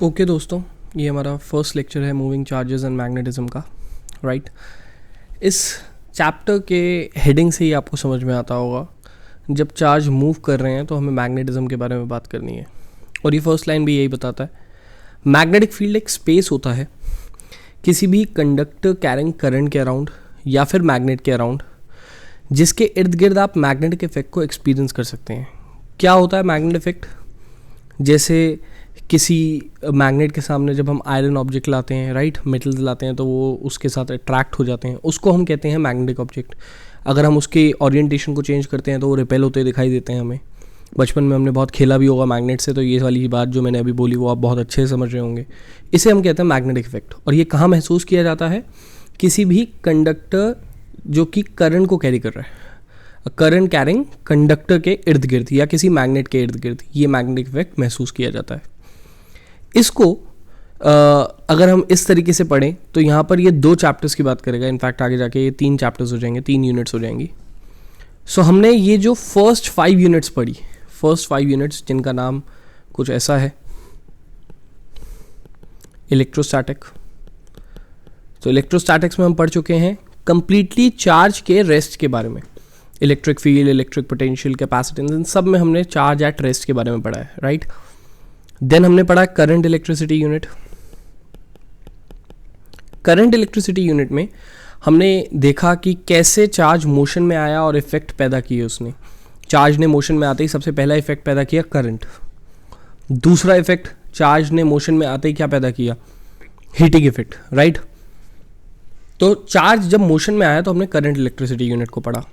Okay दोस्तों, ये हमारा फर्स्ट लेक्चर है मूविंग चार्जेस एंड मैग्नेटिज्म का, राइट। इस चैप्टर के हेडिंग से ही आपको समझ में आता होगा, जब चार्ज मूव कर रहे हैं तो हमें मैग्नेटिज्म के बारे में बात करनी है। और ये फर्स्ट लाइन भी यही बताता है, मैग्नेटिक फील्ड एक स्पेस होता है किसी भी कंडक्टर कैरिंग करंट के अराउंड या फिर मैग्नेट के अराउंड, जिसके इर्द गिर्द आप मैग्नेटिक इफेक्ट को एक्सपीरियंस कर सकते हैं। क्या होता है मैग्नेट इफेक्ट? जैसे किसी मैग्नेट के सामने जब हम आयरन ऑब्जेक्ट लाते हैं, राइट, मेटल्स लाते हैं, तो वो उसके साथ अट्रैक्ट हो जाते हैं, उसको हम कहते हैं मैग्नेटिक ऑब्जेक्ट। अगर हम उसके ओरिएंटेशन को चेंज करते हैं तो वो रिपेल होते दिखाई देते हैं हमें। बचपन में हमने बहुत खेला भी होगा मैग्नेट से, तो ये वाली बात जो मैंने अभी बोली वो आप बहुत अच्छे से समझ रहे होंगे। इसे हम कहते हैं मैग्नेटिक इफेक्ट। और ये कहाँ महसूस किया जाता है? किसी भी कंडक्टर जो कि करंट को कैरी कर रहा है, करंट कैरिंग कंडक्टर के इर्द गिर्द या किसी मैग्नेट के इर्द गिर्द, ये मैग्नेटिक इफेक्ट महसूस किया जाता है। इसको अगर हम इस तरीके से पढ़ें तो यहाँ पर ये 2 चैप्टर्स की बात करेगा। इनफैक्ट आगे जाके ये 3 चैप्टर्स हो जाएंगे, 3 यूनिट्स हो जाएंगी। सो हमने ये जो फर्स्ट 5 यूनिट्स पढ़ी, फर्स्ट 5 यूनिट्स जिनका नाम कुछ ऐसा है, इलेक्ट्रोस्टैटिक। तो इलेक्ट्रोस्टैटिक्स में हम पढ़ चुके हैं कंप्लीटली चार्ज के रेस्ट के बारे में, electric field, electric potential, capacitance, इन सब में हमने चार्ज एट रेस्ट के बारे में पढ़ा है, राइट। देन हमने पढ़ा current electricity unit. Current electricity unit में हमने देखा कि कैसे चार्ज मोशन में आया और इफेक्ट पैदा किए उसने। चार्ज ने मोशन में आते ही सबसे पहला इफेक्ट पैदा किया करंट। दूसरा इफेक्ट चार्ज ने मोशन में आते ही क्या पैदा किया? Heating effect, right. तो चार्ज जब मोशन में आया तो हमने करंट इलेक्ट्रिसिटी यूनिट को पढ़ा।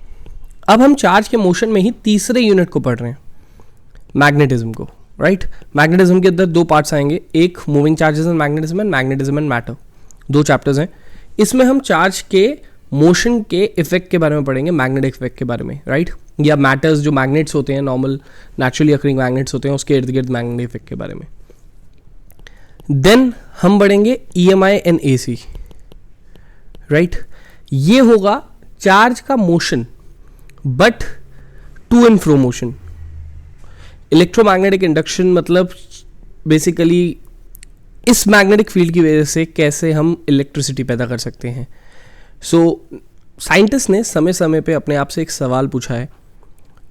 अब हम चार्ज के मोशन में ही तीसरे यूनिट को पढ़ रहे हैं, मैग्नेटिज्म को, राइट। मैग्नेटिज्म के अंदर 2 पार्ट्स आएंगे, एक moving charges and magnetism and matter, 2 chapters हैं। इसमें हम चार्ज के मोशन के इफेक्ट के बारे में पढ़ेंगे, मैग्नेटिक इफेक्ट के बारे में, राइट, या मैटर्स जो मैग्नेट्स होते हैं, नॉर्मल नेचुरली अकरिंग मैग्नेट्स होते हैं, उसके इर्द गिर्द मैग्नेटिक इफेक्ट के बारे में। देन हम बढ़ेंगे EMI एंड AC, राइट। ये होगा चार्ज का motion, but to and fro motion. Electromagnetic induction मतलब बेसिकली इस मैग्नेटिक फील्ड की वजह से कैसे हम इलेक्ट्रिसिटी पैदा कर सकते हैं। सो साइंटिस्ट ने समय समय पे अपने आप से एक सवाल पूछा है,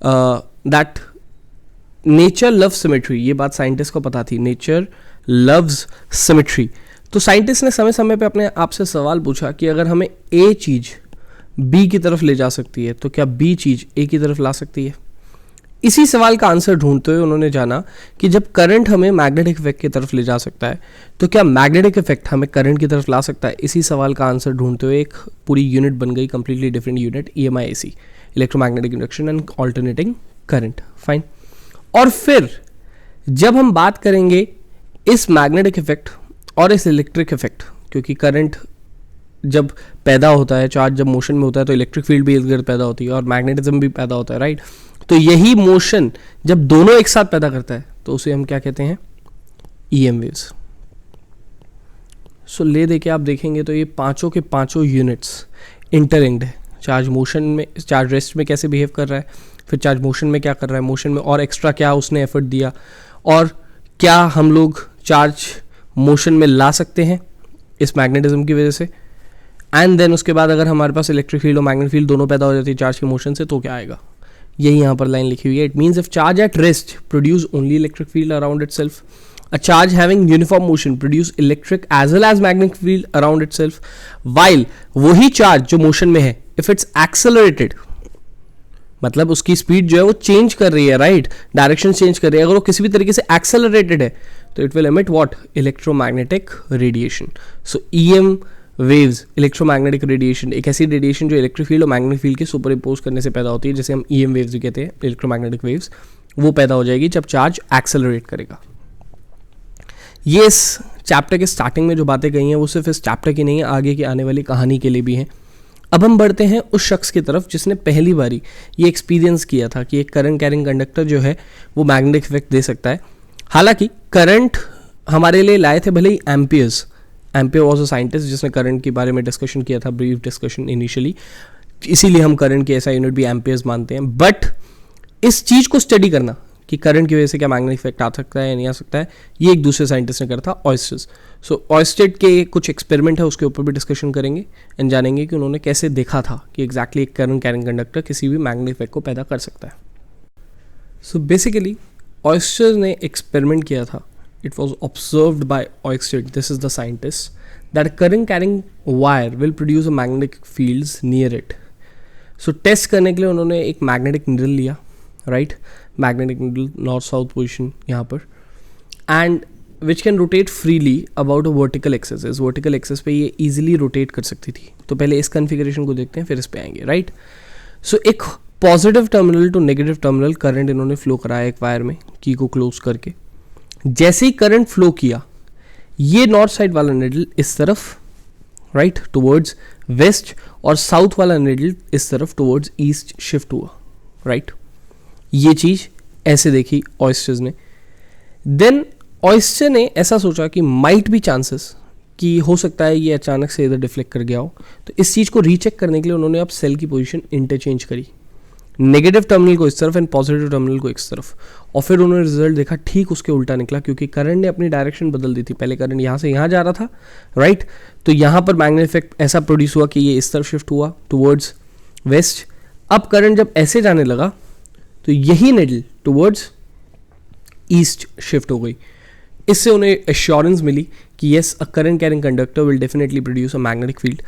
दैट नेचर लव्स सिमेट्री। ये बात साइंटिस्ट को पता थी, नेचर लव्स सिमेट्री। तो साइंटिस्ट ने समय समय पे अपने आप से सवाल पूछा कि अगर हमें ए चीज़ बी की तरफ ले जा सकती है तो क्या बी चीज़ ए की तरफ ला सकती है? इसी सवाल का आंसर ढूंढते हुए उन्होंने जाना कि जब करंट हमें मैग्नेटिक इफेक्ट की तरफ ले जा सकता है तो क्या मैग्नेटिक इफेक्ट हमें करंट की तरफ ला सकता है? इसी सवाल का आंसर ढूंढते हुए एक पूरी यूनिट बन गई, completely different unit, EMI AC, electromagnetic induction and alternating current, fine. और फिर जब हम बात करेंगे इस मैग्नेटिक इफेक्ट और इस इलेक्ट्रिक इफेक्ट, क्योंकि करंट जब पैदा होता है, चार्ज जब मोशन में होता है, तो इलेक्ट्रिक फील्ड भी इर्द गिर्द पैदा होती है और मैग्नेटिज्म भी पैदा होता है, राइट। तो यही मोशन जब दोनों एक साथ पैदा करता है तो उसे हम क्या कहते हैं? EM waves. सो ले दे के आप देखेंगे तो ये पांचों के पांचों यूनिट्स इंटरलिंक्ड है। चार्ज मोशन में, चार्ज रेस्ट में कैसे बिहेव कर रहा है, फिर चार्ज मोशन में क्या कर रहा है, मोशन में और एक्स्ट्रा क्या उसने एफर्ट दिया, और क्या हम लोग चार्ज मोशन में ला सकते हैं इस मैग्नेटिज्म की वजह से। एंड देन उसके बाद अगर हमारे पास इलेक्ट्रिक फील्ड और मैग्नेटिक फील्ड दोनों पैदा हो जाती है चार्ज के मोशन से, तो क्या आएगा? यही यहाँ पर लाइन लिखी हुई है। It means if charge at rest produce only electric field around itself, a charge having uniform motion produce electric as well as magnetic field around itself, while वही चार्ज जो मोशन में है, इफ इट्स एक्सेलरेटेड, मतलब उसकी speed जो है वो change कर रही है, राइट, डायरेक्शन चेंज कर रही है, अगर वो किसी भी तरीके से एक्सेलरेटेड है तो it will emit what? Electromagnetic radiation. So EM waves, electromagnetic radiation, एक ऐसी रेडिएशन जो इलेक्ट्रिक फील्ड और मैग्नेटिक फील्ड के सुपर इम्पोज करने से पैदा होती है, जैसे हम EM वेव्स भी कहते हैं, इलेक्ट्रोमैग्नेटिक वेव्स, वो पैदा हो जाएगी जब चार्ज एक्सेलरेट करेगा। ये इस चैप्टर के स्टार्टिंग में जो बातें कही हैं वो सिर्फ इस चैप्टर की नहीं है, आगे की आने वाली कहानी के लिए भी हैं। अब हम बढ़ते हैं उस शख्स की तरफ जिसने पहली बारी ये एक्सपीरियंस किया था कि एक करंट कैरिंग कंडक्टर जो है वो मैग्नेटिक इफेक्ट दे सकता है। हालांकि करंट हमारे लिए लाए थे भले ही Ampere's. Ampere was a scientist जिसने करंट के बारे में डिस्कशन किया था, ब्रीफ डिस्कशन इनिशियली, इसीलिए हम करंट की ऐसा यूनिट भी एम्पियर्स मानते हैं। बट इस चीज़ को स्टडी करना कि करंट की वजह से क्या मैग्नेटिक इफेक्ट आ सकता है या नहीं आ सकता है, ये एक दूसरे साइंटिस्ट ने करा था, ऑयस्टर्स। सो ऑयस्टेड के कुछ एक्सपेरिमेंट है, उसके ऊपर भी डिस्कशन करेंगे एंड जानेंगे कि उन्होंने कैसे देखा था कि एग्जैक्टली एक करंट कैरिंग कंडक्टर किसी भी मैग्नेटिक इफेक्ट को पैदा कर सकता है। सो बेसिकली ऑयस्टर्स ने एक्सपेरिमेंट किया था, it was observed by Oersted, this is the scientist, that a current carrying wire will produce a magnetic fields near it. So test करने के लिए उन्होंने एक मैग्नेटिक निडल लिया, right, magnetic needle north south position यहाँ पर, and which can rotate freely about a vertical axis. इस vertical axis पे ये ईजिली रोटेट कर सकती थी। तो पहले इस कन्फिगरेशन को देखते हैं, फिर इस पे आएंगे, राइट। सो एक positive terminal to negative terminal current इन्होंने फ्लो कराया एक वायर में, की को क्लोज करके। जैसे ही करंट फ्लो किया, ये नॉर्थ साइड वाला निडल इस तरफ, राइट, टुवर्ड्स वेस्ट, और साउथ वाला निडल इस तरफ टुवर्ड्स ईस्ट शिफ्ट हुआ, राइट। ये चीज़ ऐसे देखी ऑयस्टर्स ने। देन ऑयस्टर ने ऐसा सोचा कि माइट भी चांसेस कि हो सकता है ये अचानक से इधर डिफ्लेक्ट कर गया हो, तो इस चीज़ को रीचेक करने के लिए उन्होंने अब सेल की पोजीशन इंटरचेंज करी, नेगेटिव टर्मिनल को इस तरफ एंड पॉजिटिव टर्मिनल को इस तरफ, और फिर उन्होंने रिजल्ट देखा, ठीक उसके उल्टा निकला, क्योंकि करंट ने अपनी डायरेक्शन बदल दी थी। पहले करंट यहाँ से यहाँ जा रहा था, राइट, तो यहाँ पर मैग्नेटिक इफेक्ट ऐसा प्रोड्यूस हुआ कि ये इस तरफ शिफ्ट हुआ टुवर्ड्स वेस्ट। अब करंट जब ऐसे जाने लगा तो यही निडल टुवर्ड्स ईस्ट शिफ्ट हो गई। इससे उन्हें एश्योरेंस मिली कि yes, a current carrying conductor will definitely produce a magnetic field.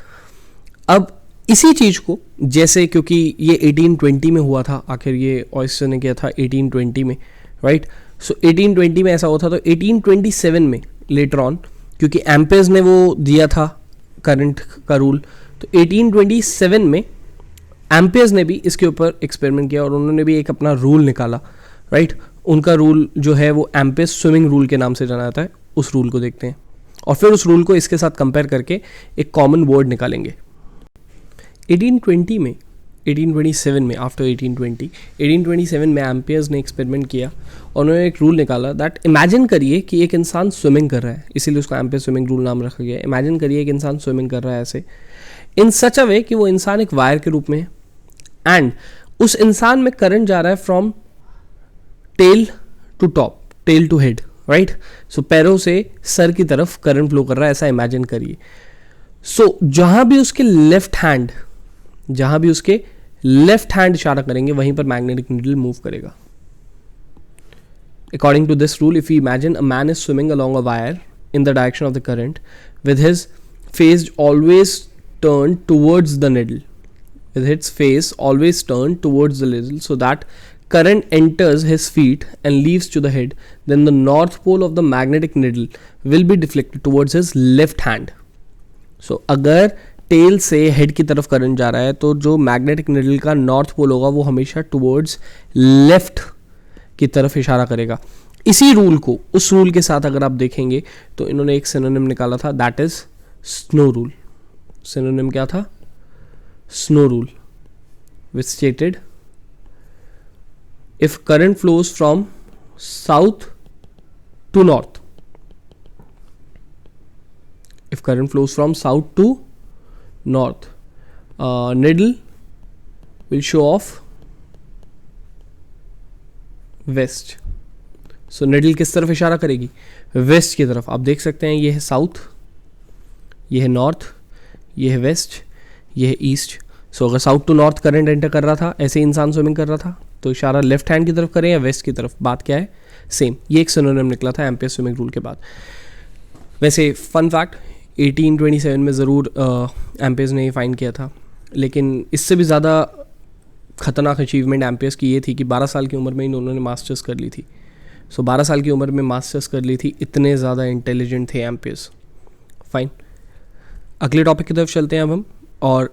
अब इसी चीज़ को जैसे, क्योंकि ये 1820 में हुआ था, आखिर ये ऑयस्टर ने किया था 1820 में, राइट। सो 1820 में ऐसा हुआ था, तो 1827 में लेटर ऑन, क्योंकि एम्पेयर्स ने वो दिया था करंट का रूल, तो 1827 में एम्पेयर्स ने भी इसके ऊपर एक्सपेरिमेंट किया और उन्होंने भी एक अपना रूल निकाला, राइट। उनका रूल जो है वो एम्पेयर्स स्विमिंग रूल के नाम से जाना जाता है। उस रूल को देखते हैं और फिर उस रूल को इसके साथ कंपेयर करके एक कॉमन वर्ड निकालेंगे। 1827 में, आफ्टर 1827 में एम्पेयर्स ने एक्सपेरिमेंट किया और उन्होंने एक रूल निकाला दैट, इमेजिन करिए कि एक इंसान स्विमिंग कर रहा है, इसीलिए उसका एम्पेयर स्विमिंग रूल नाम रखा गया है। इमेजिन करिए एक इंसान स्विमिंग कर रहा है ऐसे, इन सच अ वे कि वो इंसान एक वायर के रूप में है, एंड उस इंसान में करंट जा रहा है from tail to top, tail to head, right. So पैरों से सर की तरफ करंट फ्लो कर रहा है, ऐसा इमेजिन करिए। सो जहां भी उसके लेफ्ट हैंड इशारा करेंगे, वहीं पर मैग्नेटिक नीडल मूव करेगा। According to this rule, if we imagine a man is swimming along a wire in the direction of the current, with his face always turned towards the needle, so that current enters his feet and leaves to the head, then the north pole of the magnetic needle will be deflected towards his left hand. So अगर tell से head की तरफ current जा रहा है, तो जो magnetic needle का नॉर्थ पोल होगा वो हमेशा टुवर्ड्स लेफ्ट की तरफ इशारा करेगा। इसी रूल को, उस रूल के साथ अगर आप देखेंगे तो इन्होंने एक सिनोनिम निकाला था, that is snow rule. Synonym क्या था? Snow rule, which stated if current flows from south to north, if current flows from south to north, needle will show off west. So needle किस तरफ इशारा करेगी? Waste की तरफ। आप देख सकते हैं ये है साउथ, ये है नॉर्थ, ये है वेस्ट, ये है ईस्ट। सो अगर south to north current enter कर रहा था, ऐसे इंसान स्विमिंग कर रहा था, तो इशारा लेफ्ट हैंड की तरफ करें या वेस्ट की तरफ, बात क्या है? सेम। ये एक सिनोनिम निकला था एम्पेयर स्विमिंग रूल के बाद। वैसे फन फैक्ट, 1827 में ज़रूर एम्पेयर्स ने फाइंड किया था, लेकिन इससे भी ज़्यादा ख़तरनाक अचीवमेंट एम्पेयर्स की ये थी कि 12 साल की उम्र में इन्होंने मास्टर्स कर ली थी। सो 12 साल की उम्र में मास्टर्स कर ली थी, इतने ज़्यादा इंटेलिजेंट थे एम्पेयर्स। फाइन, अगले टॉपिक की तरफ चलते हैं अब हम। और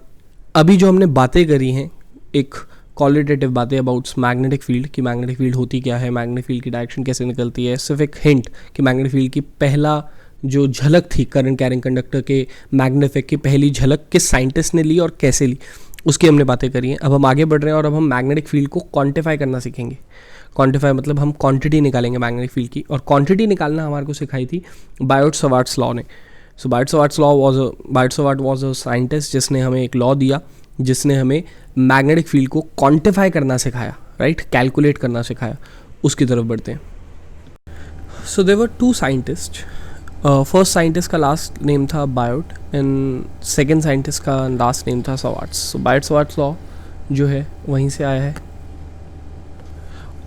अभी जो हमने बातें करी हैं, एक क्वालिटेटिव बातें अबाउट मैग्नेटिक फील्ड, कि मैग्नेटिक फील्ड होती क्या है, मैग्नेटिक फील्ड की डायरेक्शन कैसे निकलती है, सिर्फ एक हिंट कि मैग्नेटिक फील्ड की पहला जो झलक थी करंट कैरिंग कंडक्टर के मैग्नेटिक इफेक्ट की पहली झलक किस साइंटिस्ट ने ली और कैसे ली, उसकी हमने बातें करी हैं। अब हम आगे बढ़ रहे हैं और अब हम मैग्नेटिक फील्ड को क्वांटिफाई करना सीखेंगे। क्वांटिफाई मतलब हम क्वांटिटी निकालेंगे मैग्नेटिक फील्ड की, और क्वांटिटी निकालना हमारे को सिखाई थी बायोट-सवार्ट्स लॉ ने। सो बायोट-सवार्ट वाज अ साइंटिस्ट जिसने हमें एक लॉ दिया, जिसने हमें मैग्नेटिक फील्ड को क्वांटिफाई करना सिखाया, राइट, कैलकुलेट करना सिखाया। उसकी तरफ बढ़ते हैं. So there were two scientist. First scientist का लास्ट नेम था बायोट एंड सेकेंड साइंटिस्ट का लास्ट नेम था सवार्ट्स. सो बायोट सवार्ट्स लॉ जो है वहीं से आया है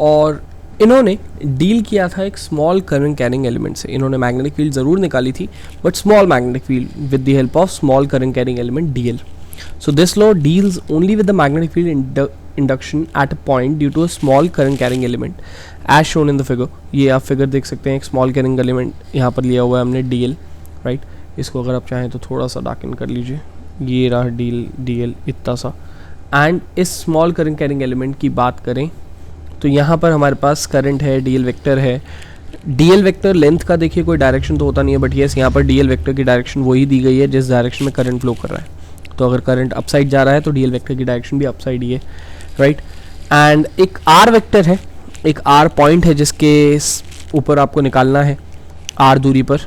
और इन्होंने डील किया था एक स्मॉल करंट कैरिंग एलिमेंट से. इन्होंने मैग्नेटिक फील्ड ज़रूर निकाली थी but small magnetic field with the help of small current carrying element DL. So this law deals only with the magnetic field induction at a point due to a small current carrying element as shown in the figure. ये आप figure देख सकते हैं, एक small carrying element यहाँ पर लिया हुआ है हमने डीएल, राइट. इसको अगर आप चाहें तो थोड़ा सा डार्कन कर लीजिए. ये रहा डीएल इतना सा. एंड इस स्मॉल करंट कैरिंग एलिमेंट की बात करें तो यहाँ पर हमारे पास करंट है, डीएल वेक्टर है. डीएल वेक्टर लेंथ का देखिए कोई डायरेक्शन तो होता नहीं है बट येस यहाँ पर डीएल वेक्टर की डायरेक्शन वही दी गई है जिस डायरेक्शन में करंट फ्लो कर रहा है. तो अगर करंट अपसाइड जा रहा है तो डीएल वेक्टर की डायरेक्शन भी अपसाइड ही है, राइट. एंड एक आर वेक्टर है, एक आर पॉइंट है जिसके ऊपर आपको निकालना है आर दूरी पर,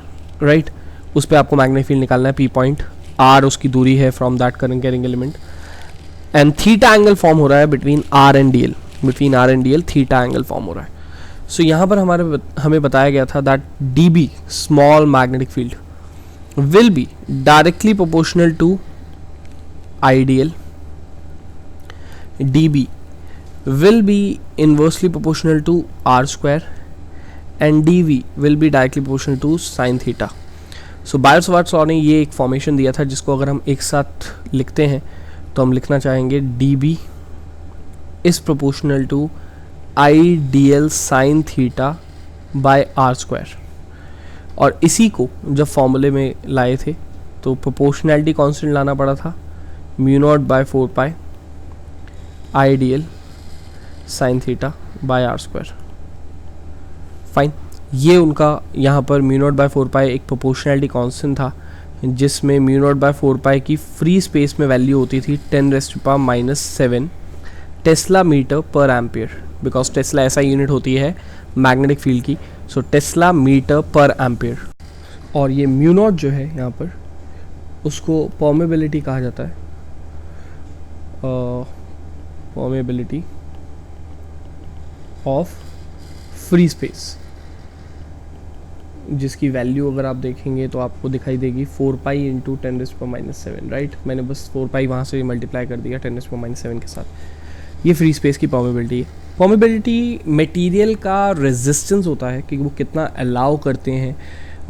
राइट. उस पर आपको मैग्नेटिक फील्ड निकालना है पी पॉइंट. आर उसकी दूरी है from that current carrying element and theta angle form हो रहा है between R and DL. Theta angle form हो रहा है. सो यहाँ पर हमें बताया गया था that DB small magnetic field will be directly proportional to IDL. DB will be inversely proportional to r square and dv will be directly proportional to sin theta. So Biot Savart's law ने ये एक formation दिया था जिसको अगर हम एक साथ लिखते हैं तो हम लिखना चाहेंगे db is proportional to ideal sin theta by r square. और इसी को जब फॉर्मूले में लाए थे तो प्रोपोर्शनैलिटी कांस्टेंट लाना पड़ा था mu naught by 4 pi IDL sine theta by R square. Fine. ये उनका यहाँ पर म्यू नॉट बाय 4 पाई एक प्रोपोर्शनैलिटी कांस्टेंट था जिसमें म्यू नॉट बाय 4 पाई की फ्री स्पेस में वैल्यू होती थी 10⁻⁷ टेस्ला मीटर पर एम्पियर. बिकॉज टेस्ला ऐसा यूनिट होती है मैग्नेटिक फील्ड की. सो टेस्ला मीटर पर एम्पियर. और ये म्यू नॉट जो है यहाँ पर उसको परमेबिलिटी कहा जाता है. परमेबिलिटी ऑफ फ्री स्पेस जिसकी वैल्यू अगर आप देखेंगे तो आपको दिखाई देगी 4 पाई इंटू 10⁻⁷, राइट. मैंने बस 4 पाई वहाँ से मल्टीप्लाई कर दिया 10⁻⁷ के साथ. ये फ्री स्पेस की परमेबिलिटी है. परमेबिलिटी मटेरियल का रेजिस्टेंस होता है कि वो कितना अलाउ करते हैं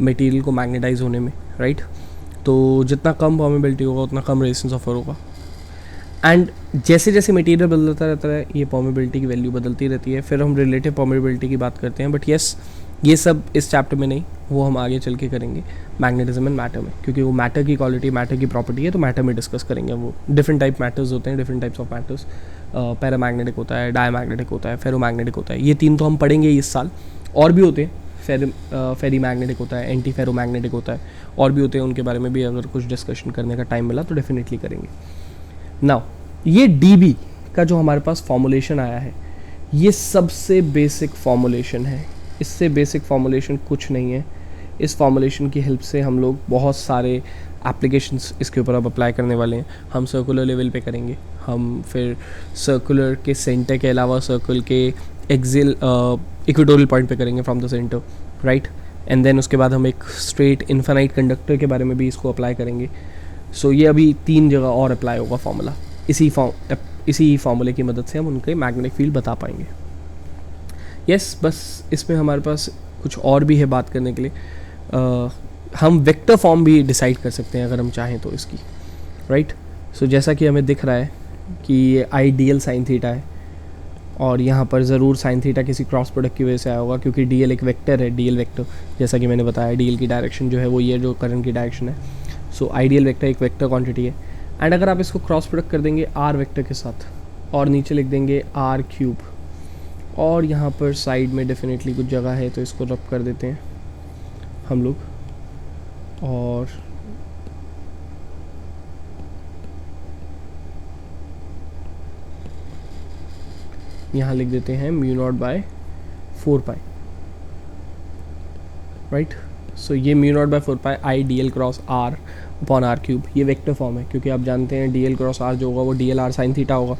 मटेरियल को मैग्नेटाइज होने में, राइट. तो जितना कम परमेबिलिटी होगा उतना कम रेजिस्टेंस ऑफर होगा. एंड जैसे जैसे मटेरियल बदलता रहता है ये परमेबिलिटी की वैल्यू बदलती रहती है. फिर हम रिलेटिव परमेबिलिटी की बात करते हैं बट येस ये सब इस चैप्टर में नहीं, वो हम आगे चल के करेंगे मैग्नेटिज्म एंड मैटर में, क्योंकि वो मैटर की क्वालिटी मैटर की प्रॉपर्टी है तो मैटर में डिस्कस करेंगे. वो डिफरेंट टाइप मैटर्स होते हैं, different types of matters. Paramagnetic होता है, डायमैग्नेटिक होता है, फेरोमैग्नेटिक होता है. ये तीन तो हम पढ़ेंगे इस साल. और भी होते हैं, फेरी मैग्नेटिक होता है, एंटी फेरोमैग्नेटिक होता है, और भी होते हैं. उनके बारे में भी अगर कुछ डिस्कशन करने का टाइम मिला तो डेफिनेटली करेंगे. नाउ ये डीबी का जो हमारे पास फॉर्मुलेशन आया है ये सबसे बेसिक फॉर्मुलेशन है. इससे बेसिक फॉर्मुलेशन कुछ नहीं है. इस फॉर्मुलेशन की हेल्प से हम लोग बहुत सारे एप्लीकेशंस इसके ऊपर अब अप्लाई करने वाले हैं. हम सर्कुलर लेवल पे करेंगे, हम फिर सर्कुलर के सेंटर के अलावा सर्कल के एक्सियल इक्वेटोरियल पॉइंट पे करेंगे from the centre, right. And then उसके बाद हम एक स्ट्रेट इन्फिनाइट कंडक्टर के बारे में भी इसको अप्लाई करेंगे. सो ये अभी 3 जगह और अप्लाई होगा फार्मूला. इसी फार्मूले की मदद से हम उनके मैग्नेटिक फील्ड बता पाएंगे. यस बस इसमें हमारे पास कुछ और भी है बात करने के लिए. हम वेक्टर फॉर्म भी डिसाइड कर सकते हैं अगर हम चाहें तो इसकी, राइट. सो जैसा कि हमें दिख रहा है कि ये आइडियल साइन थीटा है और यहाँ पर ज़रूर साइन थीटा किसी क्रॉस प्रोडक्ट की वजह से आया होगा क्योंकि डीएल एक वेक्टर है. डीएल वेक्टर जैसा कि मैंने बताया डीएल की डायरेक्शन जो है वो ये जो करंट की डायरेक्शन है. सो आइडियल वेक्टर एक वेक्टर क्वांटिटी है. एंड अगर आप इसको क्रॉस प्रोडक्ट कर देंगे आर वेक्टर के साथ और नीचे लिख देंगे आर क्यूब और यहाँ पर साइड में डेफिनेटली कुछ जगह है तो इसको रब कर देते हैं हम लोग और यहाँ लिख देते हैं mu naught by 4 pi, right. So ये mu naught by 4 pi I D L cross R upon R cube ये वेक्टर फॉर्म है क्योंकि आप जानते हैं डी एल क्रॉस आर जो होगा वो d l r sine theta होगा.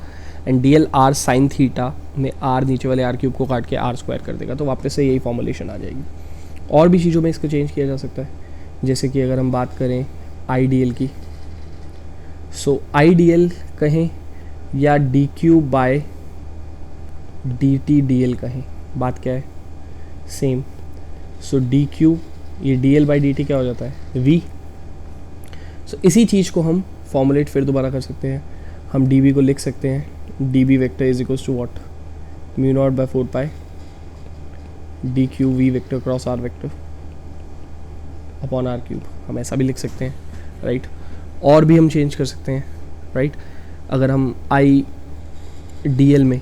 And d l r sine theta में आर नीचे वाले आर क्यूब को काट के आर स्क्वायर कर देगा, तो वापस से यही फॉर्मुलेशन आ जाएगी। और भी चीज़ों में इसको चेंज किया जा सकता है, जैसे कि अगर हम बात करें आई डी एल की, सो आई डी एल कहें या D Q by D T D L कहें, बात क्या है, सेम। सो डी क्यू, ये D L by D T क्या हो जाता है, वी। सो इसी चीज़ को हम फॉर्मुलेट फिर दोबारा कर सकते हैं। हम डी बी को लिख सकते हैं, D B vector is equals to what, mu naught by 4 pi D Q V vector cross R vector upon R cube. हम ऐसा भी लिख सकते हैं, राइट। और भी हम चेंज कर सकते हैं, राइट। अगर हम आई डी एल में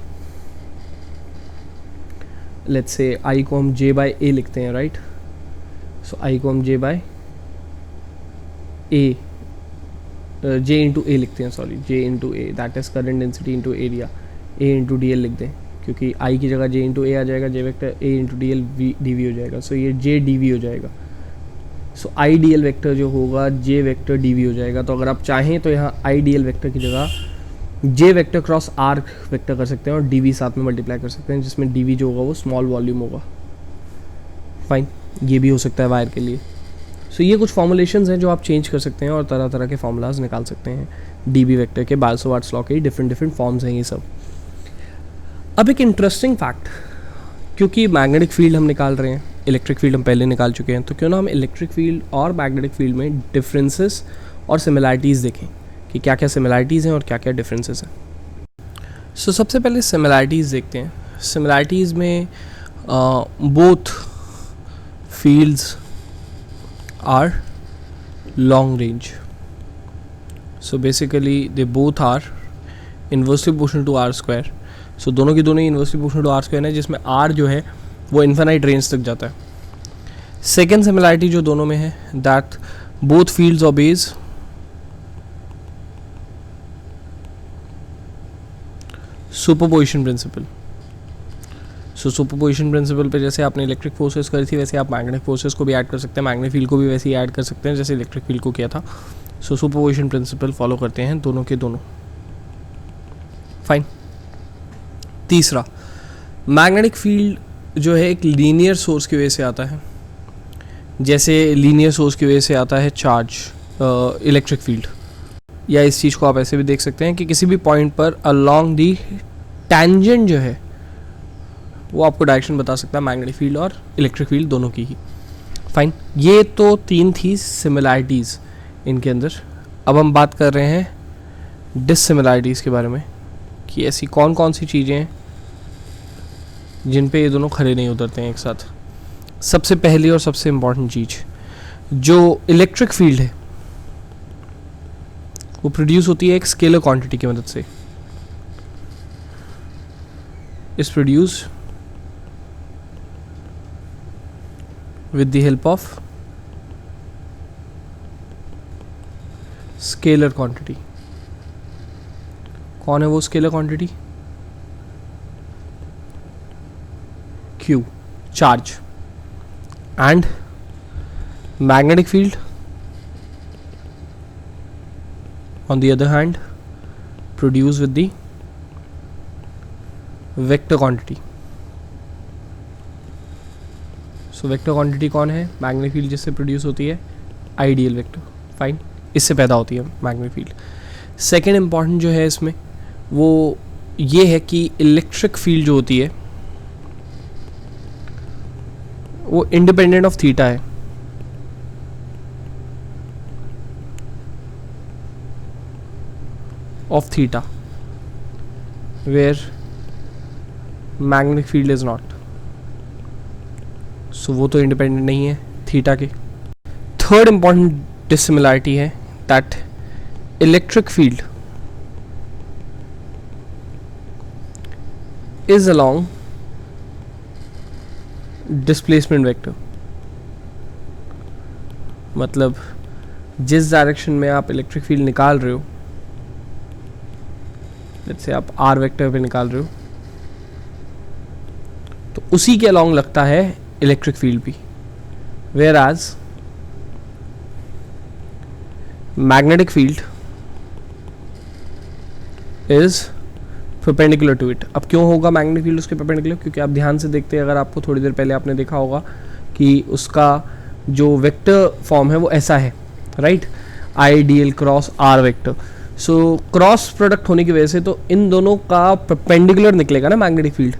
लेट्स से आई को हम जे बाय ए लिखते हैं, राइट। सो आई को हम जे बाय ए, जे इंटू ए लिखते हैं, sorry, J into A, that is current density into area, A into d L लिख दें, क्योंकि आई की जगह जे इंटू ए आ जाएगा, j vector a into d l d v हो जाएगा। सो ये जे डी वी हो जाएगा। So I D L vector जो होगा जे वेक्टर डी वी हो जाएगा। तो अगर आप चाहें तो यहाँ आई डी एल वेक्टर की जगह जे वेक्टर क्रॉस आर वेक्टर कर सकते हैं और डी वी साथ में मल्टीप्लाई कर सकते हैं, जिसमें डी वी जो होगा वो स्मॉल वॉल्यूम होगा। फाइन, ये भी हो सकता है वायर के लिए। सो ये कुछ फॉर्मुलेशंस हैं जो आप चेंज कर सकते हैं और तरह तरह के फॉर्मूलाज निकाल सकते हैं डी बी वेक्टर के। बायो-सावर्ट्स लॉ के डिफरेंट फॉर्म्स हैं ये सब। अब एक इंटरेस्टिंग फैक्ट, क्योंकि मैग्नेटिक फील्ड हम निकाल रहे हैं, इलेक्ट्रिक फील्ड हम पहले निकाल चुके हैं, तो क्यों ना हम इलेक्ट्रिक फील्ड और मैग्नेटिक फील्ड में डिफरेंसेस और सिमिलैरिटीज़ देखें कि क्या क्या सिमिलैरिटीज़ हैं और क्या क्या डिफरेंसेस हैं। सो सबसे पहले सिमिलैरिटीज़ देखते हैं। सिमिलैरिटीज़ में both fields are long range. So basically they both are inversely proportional to r square. सो दोनों की दोनों inversely proportional to r square है, जिसमें आर जो है वो इन्फिनाइट रेंज तक जाता है। सेकेंड सिमिलैरिटी जो दोनों में है, that both fields obeys superposition principle. So superposition principle पे जैसे आपने इलेक्ट्रिक फोर्सेस करी थी, वैसे आप मैग्नेटिक फोर्सेस को भी ऐड कर सकते हैं, मैग्नेटिक फील्ड को भी वैसे ही ऐड कर सकते हैं जैसे इलेक्ट्रिक फील्ड को किया था। सो सुपरपोजिशन प्रिंसिपल फॉलो करते हैं दोनों के दोनों। फाइन। तीसरा, मैग्नेटिक फील्ड जो है एक लीनियर सोर्स की वजह से आता है, जैसे लीनियर सोर्स की वजह से आता है चार्ज इलेक्ट्रिक फील्ड। या इस चीज़ को आप ऐसे भी देख सकते हैं कि किसी भी पॉइंट पर अलोंग दी टेंजेंट जो है वो आपको डायरेक्शन बता सकता है मैग्नेटिक फील्ड और इलेक्ट्रिक फील्ड दोनों की ही। फाइन, ये तो तीन थी सिमिलैरिटीज़ इनके अंदर। अब हम बात कर रहे हैं डिससिमिलैरिटीज़ के बारे में, कि ऐसी कौन कौन सी चीज़ें हैं जिन पे ये दोनों खड़े नहीं उतरते हैं एक साथ। सबसे पहली और सबसे इम्पॉर्टेंट चीज़, जो इलेक्ट्रिक फील्ड है वो प्रोड्यूस होती है एक स्केलर क्वांटिटी की मदद से। Is produce with the help of scalar quantity। कौन है वो scalar quantity? Q, charge. And magnetic field on the other hand produced with the vector quantity। So vector quantity कौन है? मैग्नेटिक फील्ड जिससे produce होती है आइडियल वेक्टर। फाइन, इससे पैदा होती है मैग्नेटिक फील्ड। सेकेंड इम्पॉर्टेंट जो है इसमें वो ये है कि इलेक्ट्रिक फील्ड जो होती है वो इंडिपेंडेंट ऑफ थीटा है। Of theta, where magnetic field is not. So वो तो इंडिपेंडेंट नहीं है थीटा के। थर्ड इंपॉर्टेंट डिसिमिलैरिटी है that electric field is along displacement vector. मतलब जिस डायरेक्शन में आप इलेक्ट्रिक फील्ड निकाल रहे हो, जैसे आप आर वेक्टर पे निकाल रहे हो, तो उसी के अलोंग लगता है इलेक्ट्रिक फील्ड भी। Whereas magnetic field is perpendicular to it. अब क्यों होगा मैग्नेटिक फील्ड उसके परपेंडिकुलर? क्योंकि आप ध्यान से देखते हैं, अगर आपको थोड़ी देर पहले आपने देखा होगा कि उसका जो वेक्टर फॉर्म है वो ऐसा है, right, I D L cross R vector. So cross product होने की वजह से तो इन दोनों का परपेंडिकुलर निकलेगा ना मैग्नेटिक फील्ड।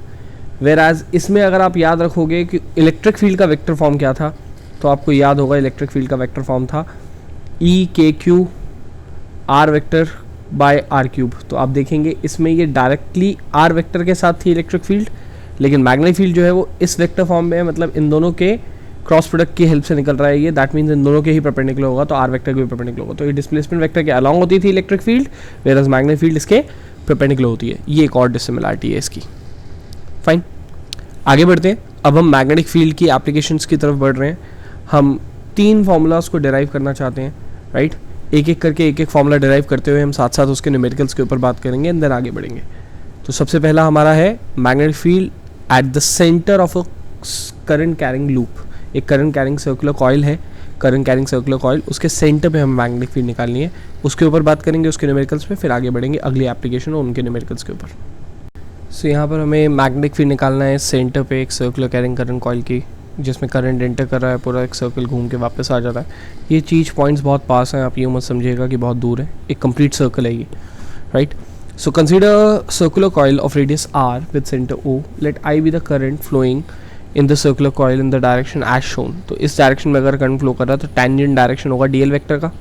वेर एज इसमें अगर आप याद रखोगे कि इलेक्ट्रिक फील्ड का वेक्टर फॉर्म क्या था, तो आपको याद होगा इलेक्ट्रिक फील्ड का वेक्टर फॉर्म था E K Q R vector by R cube. तो आप देखेंगे इसमें ये डायरेक्टली आर वेक्टर के साथ थी इलेक्ट्रिक फील्ड, लेकिन मैग्नेटिक फील्ड जो है वो इस वेक्टर फॉर्म में है, मतलब इन दोनों के क्रॉस प्रोडक्ट की हेल्प से निकल रहा है ये। दैट मीन्स इन दोनों के ही परपेंडिकुलर होगा, तो आर वेक्टर के भी परपेंडिकुलर होगा। तो ये डिस्प्लेसमेंट वेक्टर के अलॉन्ग होती थी electric field, whereas magnetic field इसके परपेंडिकुलर होती है। ये एक और डिसिमिलरिटी है इसकी। फाइन, आगे बढ़ते हैं। अब हम मैग्नेटिक फील्ड की एप्लीकेशंस की तरफ बढ़ रहे हैं। हम 3 फार्मूलाज को डिराइव करना चाहते हैं, राइट। एक एक करके एक एक फार्मूला डिराइव करते हुए हम साथ साथ उसके न्यूमेरिकल्स के ऊपर बात करेंगे, एंड देन आगे बढ़ेंगे। तो सबसे पहला हमारा है magnetic field at the centre of a current carrying loop. एक करंट कैरिंग सर्कुलर कॉइल है, करंट कैरिंग सर्कुलर कॉइल, उसके सेंटर पे हमें मैग्नेटिक फील्ड निकालनी है। उसके ऊपर बात करेंगे, उसके न्यूमेरिकल्स पे, फिर आगे बढ़ेंगे अगली एप्लीकेशन और उनके न्यूमेरिकल्स के ऊपर। सो यहाँ पर हमें मैग्नेटिक फील्ड निकालना है सेंटर पे एक सर्कुलर कैरिंग करंट कॉइल की, जिसमें करंट एंटर कर रहा है, पूरा एक सर्कल घूम के वापस आ जाता है। ये चीज़ पॉइंट्स बहुत पास हैं, आप यूँ मत समझिएगा कि बहुत दूर है, एक कंप्लीट सर्कल है ये, right. So consider circular coil of radius R with centre O, let I be the current flowing in the circular coil in the direction as shown. तो इस डायरेक्शन में अगर करंट फ्लो कर रहा है तो टेंजेंट डायरेक्शन होगा DL vector का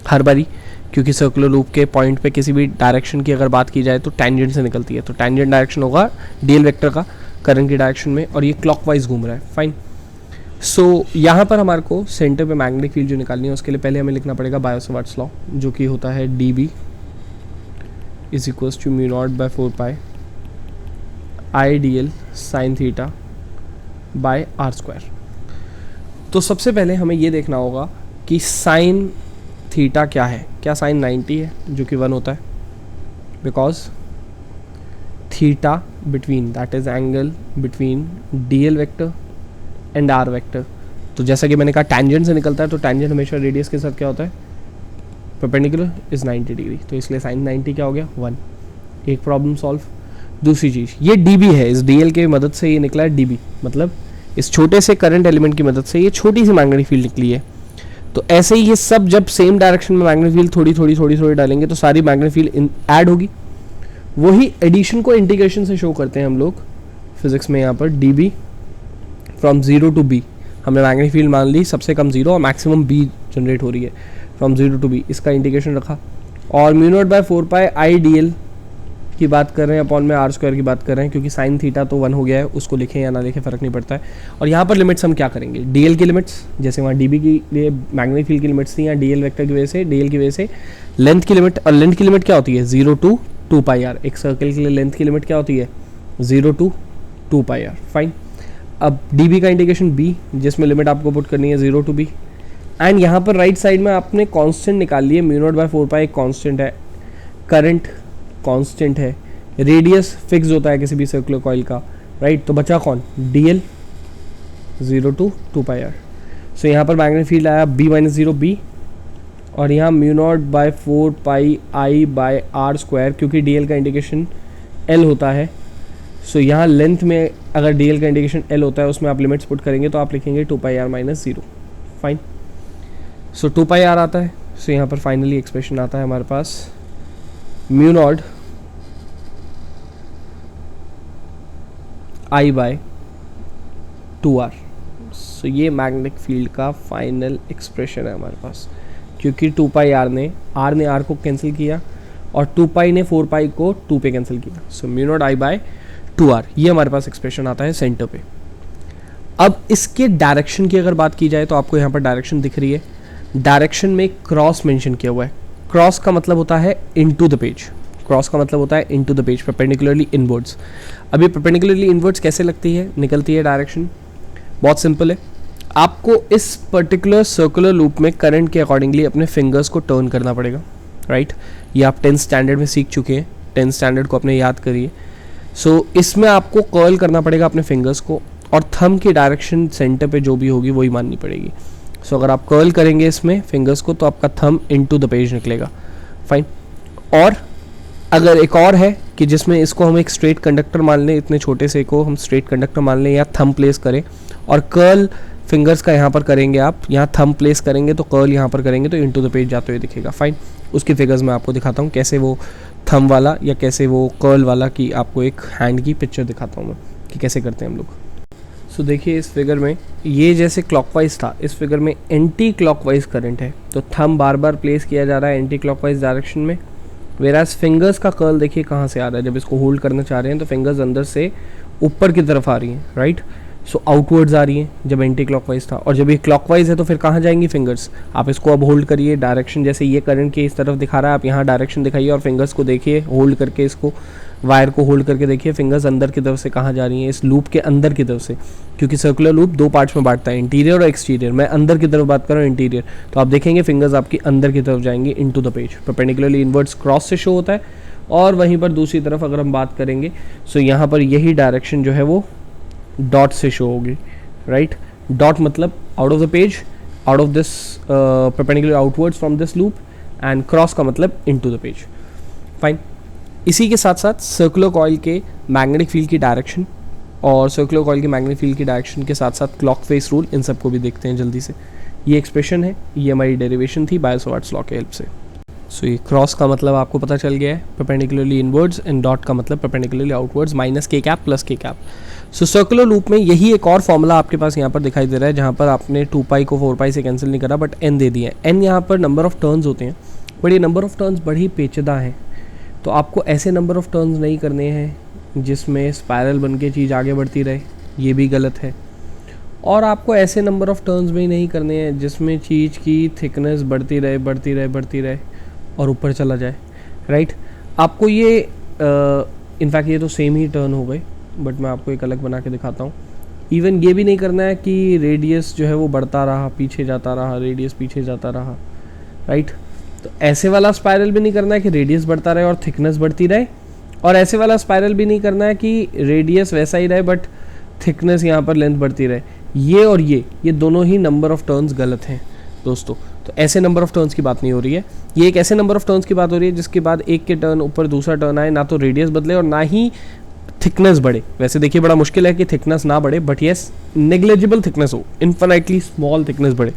हर बारी, क्योंकि सर्कुलर लूप के पॉइंट पे किसी भी डायरेक्शन की अगर बात की जाए तो टेंजेंट से निकलती है, तो टेंजेंट डायरेक्शन होगा डीएल वेक्टर का करंट की डायरेक्शन में, और ये क्लॉकवाइज घूम रहा है। फाइन। सो यहाँ पर हमारे को सेंटर पे मैग्नेटिक फील्ड जो निकालनी है उसके लिए पहले हमें लिखना पड़ेगा बायो-सावर्ट्स लॉ, जो कि होता है D B is equals to mu naught by 4 pi I D L sine theta by R square. तो सबसे पहले हमें ये देखना होगा कि साइन थीटा क्या है। क्या साइन 90 है, जो कि 1 होता है, because theta between, that is angle between D L vector and R vector. तो जैसा कि मैंने कहा टेंजेंट से निकलता है, तो टेंजेंट हमेशा रेडियस के साथ क्या होता है, परपेंडिकुलर इज 90 डिग्री। तो इसलिए साइन 90 क्या हो गया, 1। एक प्रॉब्लम सॉल्व। दूसरी चीज़, ये dB है, इस dl के मदद से ये निकला है dB, मतलब इस छोटे से करंट एलिमेंट की मदद से ये छोटी सी मैग्नेटिक फील्ड निकली है। तो ऐसे ही ये सब जब सेम डायरेक्शन में मैग्नेटिक फील्ड थोड़ी डालेंगे तो सारी मैग्नेटिक फील्ड ऐड होगी। वही एडिशन को इंटीग्रेशन से शो करते हैं हम लोग फिजिक्स में। यहाँ पर dB फ्रॉम 0 to b, हमने मैग्नेटिक फील्ड मान ली सबसे कम 0 और मैक्सिमम b जनरेट हो रही है, फ्रॉम 0 to b, इसका इंटीग्रेशन रखा। और mu naught by 4 pi I D L की बात कर रहे हैं, अपॉन में आर स्क्वायर की बात कर रहे हैं, क्योंकि साइन थीटा तो 1 हो गया है, उसको लिखें या ना लिखें फ़र्क नहीं पड़ता है। और यहाँ पर लिमिट्स हम क्या करेंगे, डीएल की लिमिट्स, जैसे वहाँ डीबी की लिए मैग्नेटिक फील्ड की लिमिट्स थी, यहाँ डीएल वेक्टर की वजह से, डीएल की वजह से लेंथ की लिमिट, और लेंथ की लिमिट क्या होती है 0 to 2 पाई आर। एक सर्कल के लिए लेंथ की लिमिट क्या होती है 0 to 2 पाई आर। फाइन। अब डीबी का इंटीग्रेशन बी, जिसमें लिमिट आपको पुट करनी है 0 to b, एंड यहाँ पर राइट साइड में आपने कॉन्स्टेंट निकाल लिए, म्यू नॉट बाय 4 पाई एक कॉन्स्टेंट है, करंट कॉन्स्टेंट है, रेडियस फिक्स होता है किसी भी सर्कुलर कॉइल का, राइट। तो बचा कौन, DL 0 to 2 pi R. So यहाँ पर मैग्नेटिक फील्ड आया b माइनस 0 b, और यहाँ mu naught by 4 pi I by R square, क्योंकि डीएल का इंटीग्रेशन l होता है। सो यहाँ लेंथ में अगर डीएल का इंटीग्रेशन l होता है, उसमें आप लिमिट्स पुट करेंगे तो आप लिखेंगे 2 pi are minus 0। Fine. So 2 pi r आता है। सो यहाँ पर फाइनली एक्सप्रेशन आता है हमारे पास म्यू नॉट आई बाय 2r। सो ये मैग्नेटिक फील्ड का फाइनल एक्सप्रेशन है हमारे पास, क्योंकि 2 पाई r ने r को कैंसिल किया और 2 पाई ने 4 पाई को 2 पे कैंसिल किया। सो म्यू नॉट आई बाय 2r, ये हमारे पास एक्सप्रेशन आता है सेंटर पे। अब इसके डायरेक्शन की अगर बात की जाए तो आपको यहाँ पर डायरेक्शन दिख रही है, डायरेक्शन में क्रॉस मेंशन किया हुआ है। क्रॉस का मतलब होता है इनटू द पेज, क्रॉस का मतलब होता है into the page, perpendicularly inwards. अभी परपेंडिकुलरली इनवर्ड्स कैसे लगती है, निकलती है डायरेक्शन, बहुत सिंपल है। आपको इस पर्टिकुलर सर्कुलर लूप में करंट के अकॉर्डिंगली अपने फिंगर्स को टर्न करना पड़ेगा, राइट। ये आप 10th स्टैंडर्ड में सीख चुके हैं, 10th स्टैंडर्ड को अपने याद करिए। सो इसमें आपको कर्ल करना पड़ेगा अपने फिंगर्स को, और थंब की डायरेक्शन सेंटर पे जो भी होगी वही माननी पड़ेगी। सो अगर आप कर्ल करेंगे इसमें फिंगर्स को तो आपका थंब इनटू द पेज निकलेगा। फाइन। और अगर एक और है कि जिसमें इसको हम एक स्ट्रेट कंडक्टर मान लें, इतने छोटे से को हम स्ट्रेट कंडक्टर मान लें या थंब प्लेस करें, और कर्ल फिंगर्स का यहाँ पर करेंगे, आप यहाँ थंब प्लेस करेंगे तो कर्ल यहाँ पर करेंगे तो इनटू द पेज जाते हुए दिखेगा। फाइन, उसकी फिगर्स मैं आपको दिखाता हूँ कैसे वो थंब वाला या कैसे वो कर्ल वाला की आपको एक हैंड की पिक्चर दिखाता हूँ मैं कि कैसे करते हैं हम लोग। सो देखिए इस फिगर में ये जैसे क्लॉकवाइज था, इस फिगर में एंटी क्लॉकवाइज करंट है, तो थंब बार बार प्लेस किया जा रहा है एंटी क्लॉकवाइज डायरेक्शन में। वेराज फिंगर्स का कर्ल देखिए कहाँ से आ रहा है, जब इसको होल्ड करना चाह रहे हैं तो फिंगर्स अंदर से ऊपर की तरफ आ रही हैं, राइट। सो आउटवर्ड्स आ रही हैं जब एंटी क्लॉकवाइज था, और जब ये क्लॉकवाइज है तो फिर कहाँ जाएंगी फिंगर्स। आप इसको अब होल्ड करिए, डायरेक्शन जैसे ये करंट के इस तरफ दिखा रहा है, आप यहाँ डायरेक्शन दिखाइए और फिंगर्स को देखिए होल्ड करके, इसको वायर को होल्ड करके देखिए फिंगर्स अंदर की तरफ से कहाँ जा रही हैं, इस लूप के अंदर की तरफ से, क्योंकि सर्कुलर लूप दो पार्ट्स में बांटता है, इंटीरियर और एक्सटीरियर। मैं अंदर की तरफ बात कर रहा हूँ, इंटीरियर, तो आप देखेंगे फिंगर्स आपकी अंदर की तरफ जाएंगी into the page, perpendicularly inwards cross से शो होता है। और वहीं पर दूसरी तरफ अगर हम बात करेंगे सो यहाँ पर यही डायरेक्शन जो है वो डॉट से शो होगी, राइट। डॉट मतलब out of the page, out of this perpendicular outwards from this loop, and cross का मतलब इनटू द पेज। फाइन, इसी के साथ साथ सर्कुलर कॉइल के मैग्नेटिक फील्ड की डायरेक्शन और सर्कुलर कॉइल के मैग्नेटिक फील्ड की डायरेक्शन के साथ साथ क्लॉक फेस रूल, इन सबको भी देखते हैं जल्दी से। ये एक्सप्रेशन है, ये हमारी डेरिवेशन थी बायो-सवार्ट्स लॉ के हेल्प से। सो ये क्रॉस का मतलब आपको पता चल गया है, परपेंडिकुलरली इनवर्ड्स, एंड डॉट का मतलब perpendicularly outwards, minus K cap plus K cap. सो सर्कुलर लूप में यही एक और फॉर्मूला आपके पास यहाँ पर दिखाई दे रहा है, जहाँ पर आपने 2 पाई को 4 पाई से कैंसिल नहीं करा, बट n दे दिया है। n यहाँ पर नंबर ऑफ टर्न्स होते हैं, बट ये नंबर ऑफ टर्न्स बड़ी पेचीदा हैं, तो आपको ऐसे नंबर ऑफ टर्न्स नहीं करने हैं जिसमें स्पायरल बन के चीज़ आगे बढ़ती रहे, ये भी गलत है। और आपको ऐसे नंबर ऑफ टर्न्स भी नहीं करने हैं जिसमें चीज़ की थिकनेस बढ़ती रहे बढ़ती रहे बढ़ती रहे और ऊपर चला जाए, राइट। आपको ये इनफैक्ट ये तो सेम ही टर्न हो गए, बट मैं आपको एक अलग बना के दिखाता हूँ। इवन ये भी नहीं करना है कि रेडियस जो है वो बढ़ता रहा, पीछे जाता रहा, रेडियस पीछे जाता रहा, राइट। तो ऐसे वाला स्पाइरल भी नहीं करना है कि रेडियस बढ़ता रहे और थिकनेस बढ़ती रहे, और ऐसे वाला स्पाइरल भी नहीं करना है कि रेडियस वैसा ही रहे बट थिकनेस यहाँ पर लेंथ बढ़ती रहे। ये और ये दोनों ही नंबर ऑफ टर्न्स गलत हैं दोस्तों। तो ऐसे नंबर ऑफ टर्न्स की बात नहीं हो रही है, ये एक ऐसे नंबर ऑफ टर्न्स की बात हो रही है जिसके बाद एक के टर्न ऊपर दूसरा टर्न आए, ना तो रेडियस बदले और ना ही थिकनेस बढ़े। वैसे देखिए बड़ा मुश्किल है कि थिकनेस ना बढ़े, बट येस नेग्लिजिबल थिकनेस हो, इन्फिनिटली स्मॉल थिकनेस बढ़े,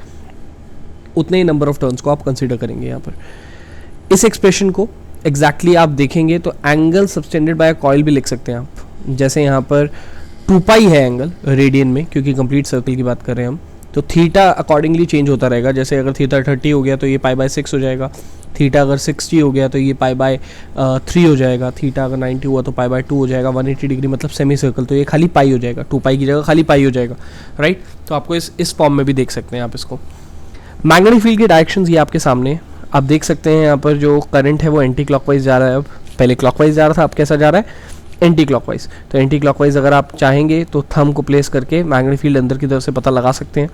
उतने ही नंबर ऑफ टर्न्स को आप कंसीडर करेंगे यहाँ पर। इस एक्सप्रेशन को एग्जैक्टली आप देखेंगे तो एंगल सबटेंडेड बाय कॉइल भी लिख सकते हैं आप, जैसे यहाँ पर 2 पाई है एंगल रेडियन में, क्योंकि कंप्लीट सर्कल की बात कर रहे हैं हम, तो थीटा अकॉर्डिंगली चेंज होता रहेगा। जैसे अगर थीटा 30 हो गया तो ये π/6 हो जाएगा, थीटा अगर 60 हो गया तो ये π/3 हो जाएगा, थीटा अगर 90 हुआ तो π/2 हो जाएगा, 180 डिग्री मतलब सेमी सर्कल तो ये खाली पाई हो जाएगा, 2 पाई की जगह खाली पाई हो जाएगा, राइट। तो आपको इस फॉर्म में भी देख सकते हैं आप इसको। मैग्नेटिक फील्ड के डायरेक्शंस ये आपके सामने आप देख सकते हैं। यहाँ पर जो करंट है वो एंटी क्लॉकवाइज जा रहा है, अब पहले क्लॉकवाइज जा रहा था, अब कैसा जा रहा है एंटी क्लॉकवाइज। तो एंटी क्लॉकवाइज अगर आप चाहेंगे तो थंब को प्लेस करके मैग्नेटिक फील्ड अंदर की तरफ से पता लगा सकते हैं।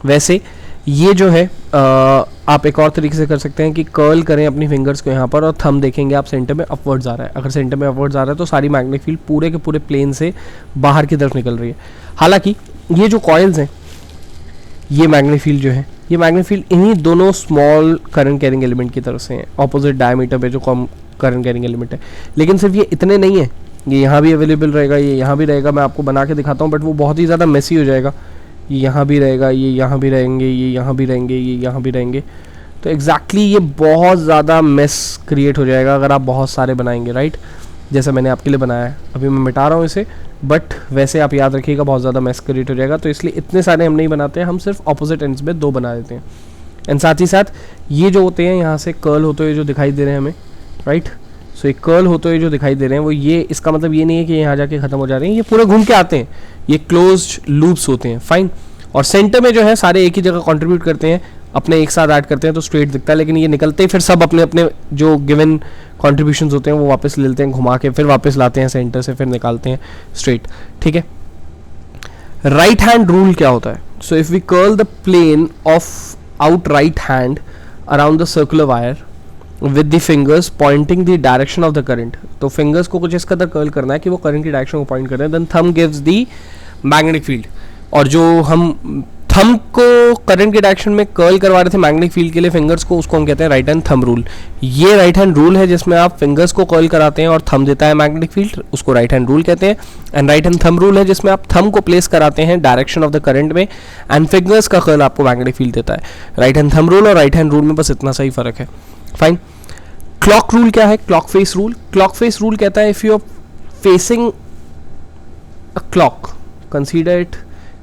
वैसे ये जो है आप एक और तरीके से कर सकते हैं कि कर्ल करें अपनी फिंगर्स को यहाँ पर और थंब देखेंगे आप सेंटर में अपवर्ड्स आ रहा है। अगर सेंटर में अपवर्ड्स आ रहा है तो सारी मैग्नेटिक फील्ड पूरे के पूरे प्लेन से बाहर की तरफ निकल रही है। हालांकि ये जो कॉइल्स हैं, ये मैग्नेटिक फील्ड जो है, ये मैग्नेटिक फील्ड इन्हीं दोनों स्मॉल करंट कैरिंग एलिमेंट की तरफ से हैं, ऑपोजिट डायमीटर पे जो कम करंट कैरिंग एलिमेंट है। लेकिन सिर्फ ये इतने नहीं है, ये यहाँ भी अवेलेबल रहेगा, ये यहाँ भी रहेगा। मैं आपको बना के दिखाता हूँ, बट वो बहुत ही ज़्यादा मेसी हो जाएगा। ये यहाँ भी रहेगा, ये यहाँ भी रहेंगे, ये यहाँ भी रहेंगे, ये यहाँ भी रहेंगे। तो एग्जैक्टली ये बहुत ज़्यादा मेस क्रिएट हो जाएगा अगर आप बहुत सारे बनाएंगे, राइट। जैसा मैंने आपके लिए बनाया है, अभी मैं मिटा रहा हूँ इसे, बट वैसे आप याद रखिएगा बहुत ज़्यादा मेस क्रिएट हो जाएगा। तो इसलिए इतने सारे हम नहीं बनाते हैं, हम सिर्फ ऑपोजिट एंड्स में 2 बना देते हैं। एंड साथ ही साथ ये जो होते हैं यहाँ से कर्ल होते हुए जो दिखाई दे रहे हैं हमें, राइट। सो एक कर्ल होते हुए जो दिखाई दे रहे हैं वो ये, इसका मतलब ये नहीं है कि यहाँ जाके ख़त्म हो जा रहे हैं, ये पूरे घूम के आते हैं, ये क्लोज्ड लूप्स होते हैं, फाइन। और सेंटर में जो है सारे एक ही जगह कंट्रीब्यूट करते हैं, अपने एक साथ ऐड करते हैं तो स्ट्रेट दिखता है, लेकिन ये निकलते ही फिर सब अपने अपने जो गिवन कॉन्ट्रीब्यूशंस होते हैं वो वापस ले लेते हैं घुमा के, फिर वापस लाते हैं सेंटर से, फिर निकालते हैं स्ट्रेट, ठीक है। राइट हैंड रूल क्या होता है? So if we curl the plane of our right hand around the circular wire with the fingers pointing the direction of the current, तो फिंगर्स को कुछ इस कदर कर्ल करना है कि वो करंट की डायरेक्शन को पॉइंट कर रहे हैं, then thumb gives the magnetic field. और जो हम थंब को करंट के डायरेक्शन में कर्ल करवा रहे थे मैग्नेटिक फील्ड के लिए फिंगर्स को, उसको हम कहते हैं राइट हैंड थंब रूल। ये राइट हैंड रूल है जिसमें आप फिंगर्स को कर्ल कराते हैं और थंब देता है मैग्नेटिक फील्ड, उसको राइट हैंड रूल कहते हैं। And right hand thumb rule है जिसमें आप थंब को प्लेस कराते हैं डायरेक्शन ऑफ द करंट में एंड फिंगर्स का कर्ल आपको मैग्नेटिक फील्ड देता है। राइट हैंड थंब रूल और राइट हैंड रूल में बस इतना सा ही फर्क है। फाइन। क्लॉक रूल क्या है? Clock face rule. Clock face rule कहता है if you are facing a clock, consider it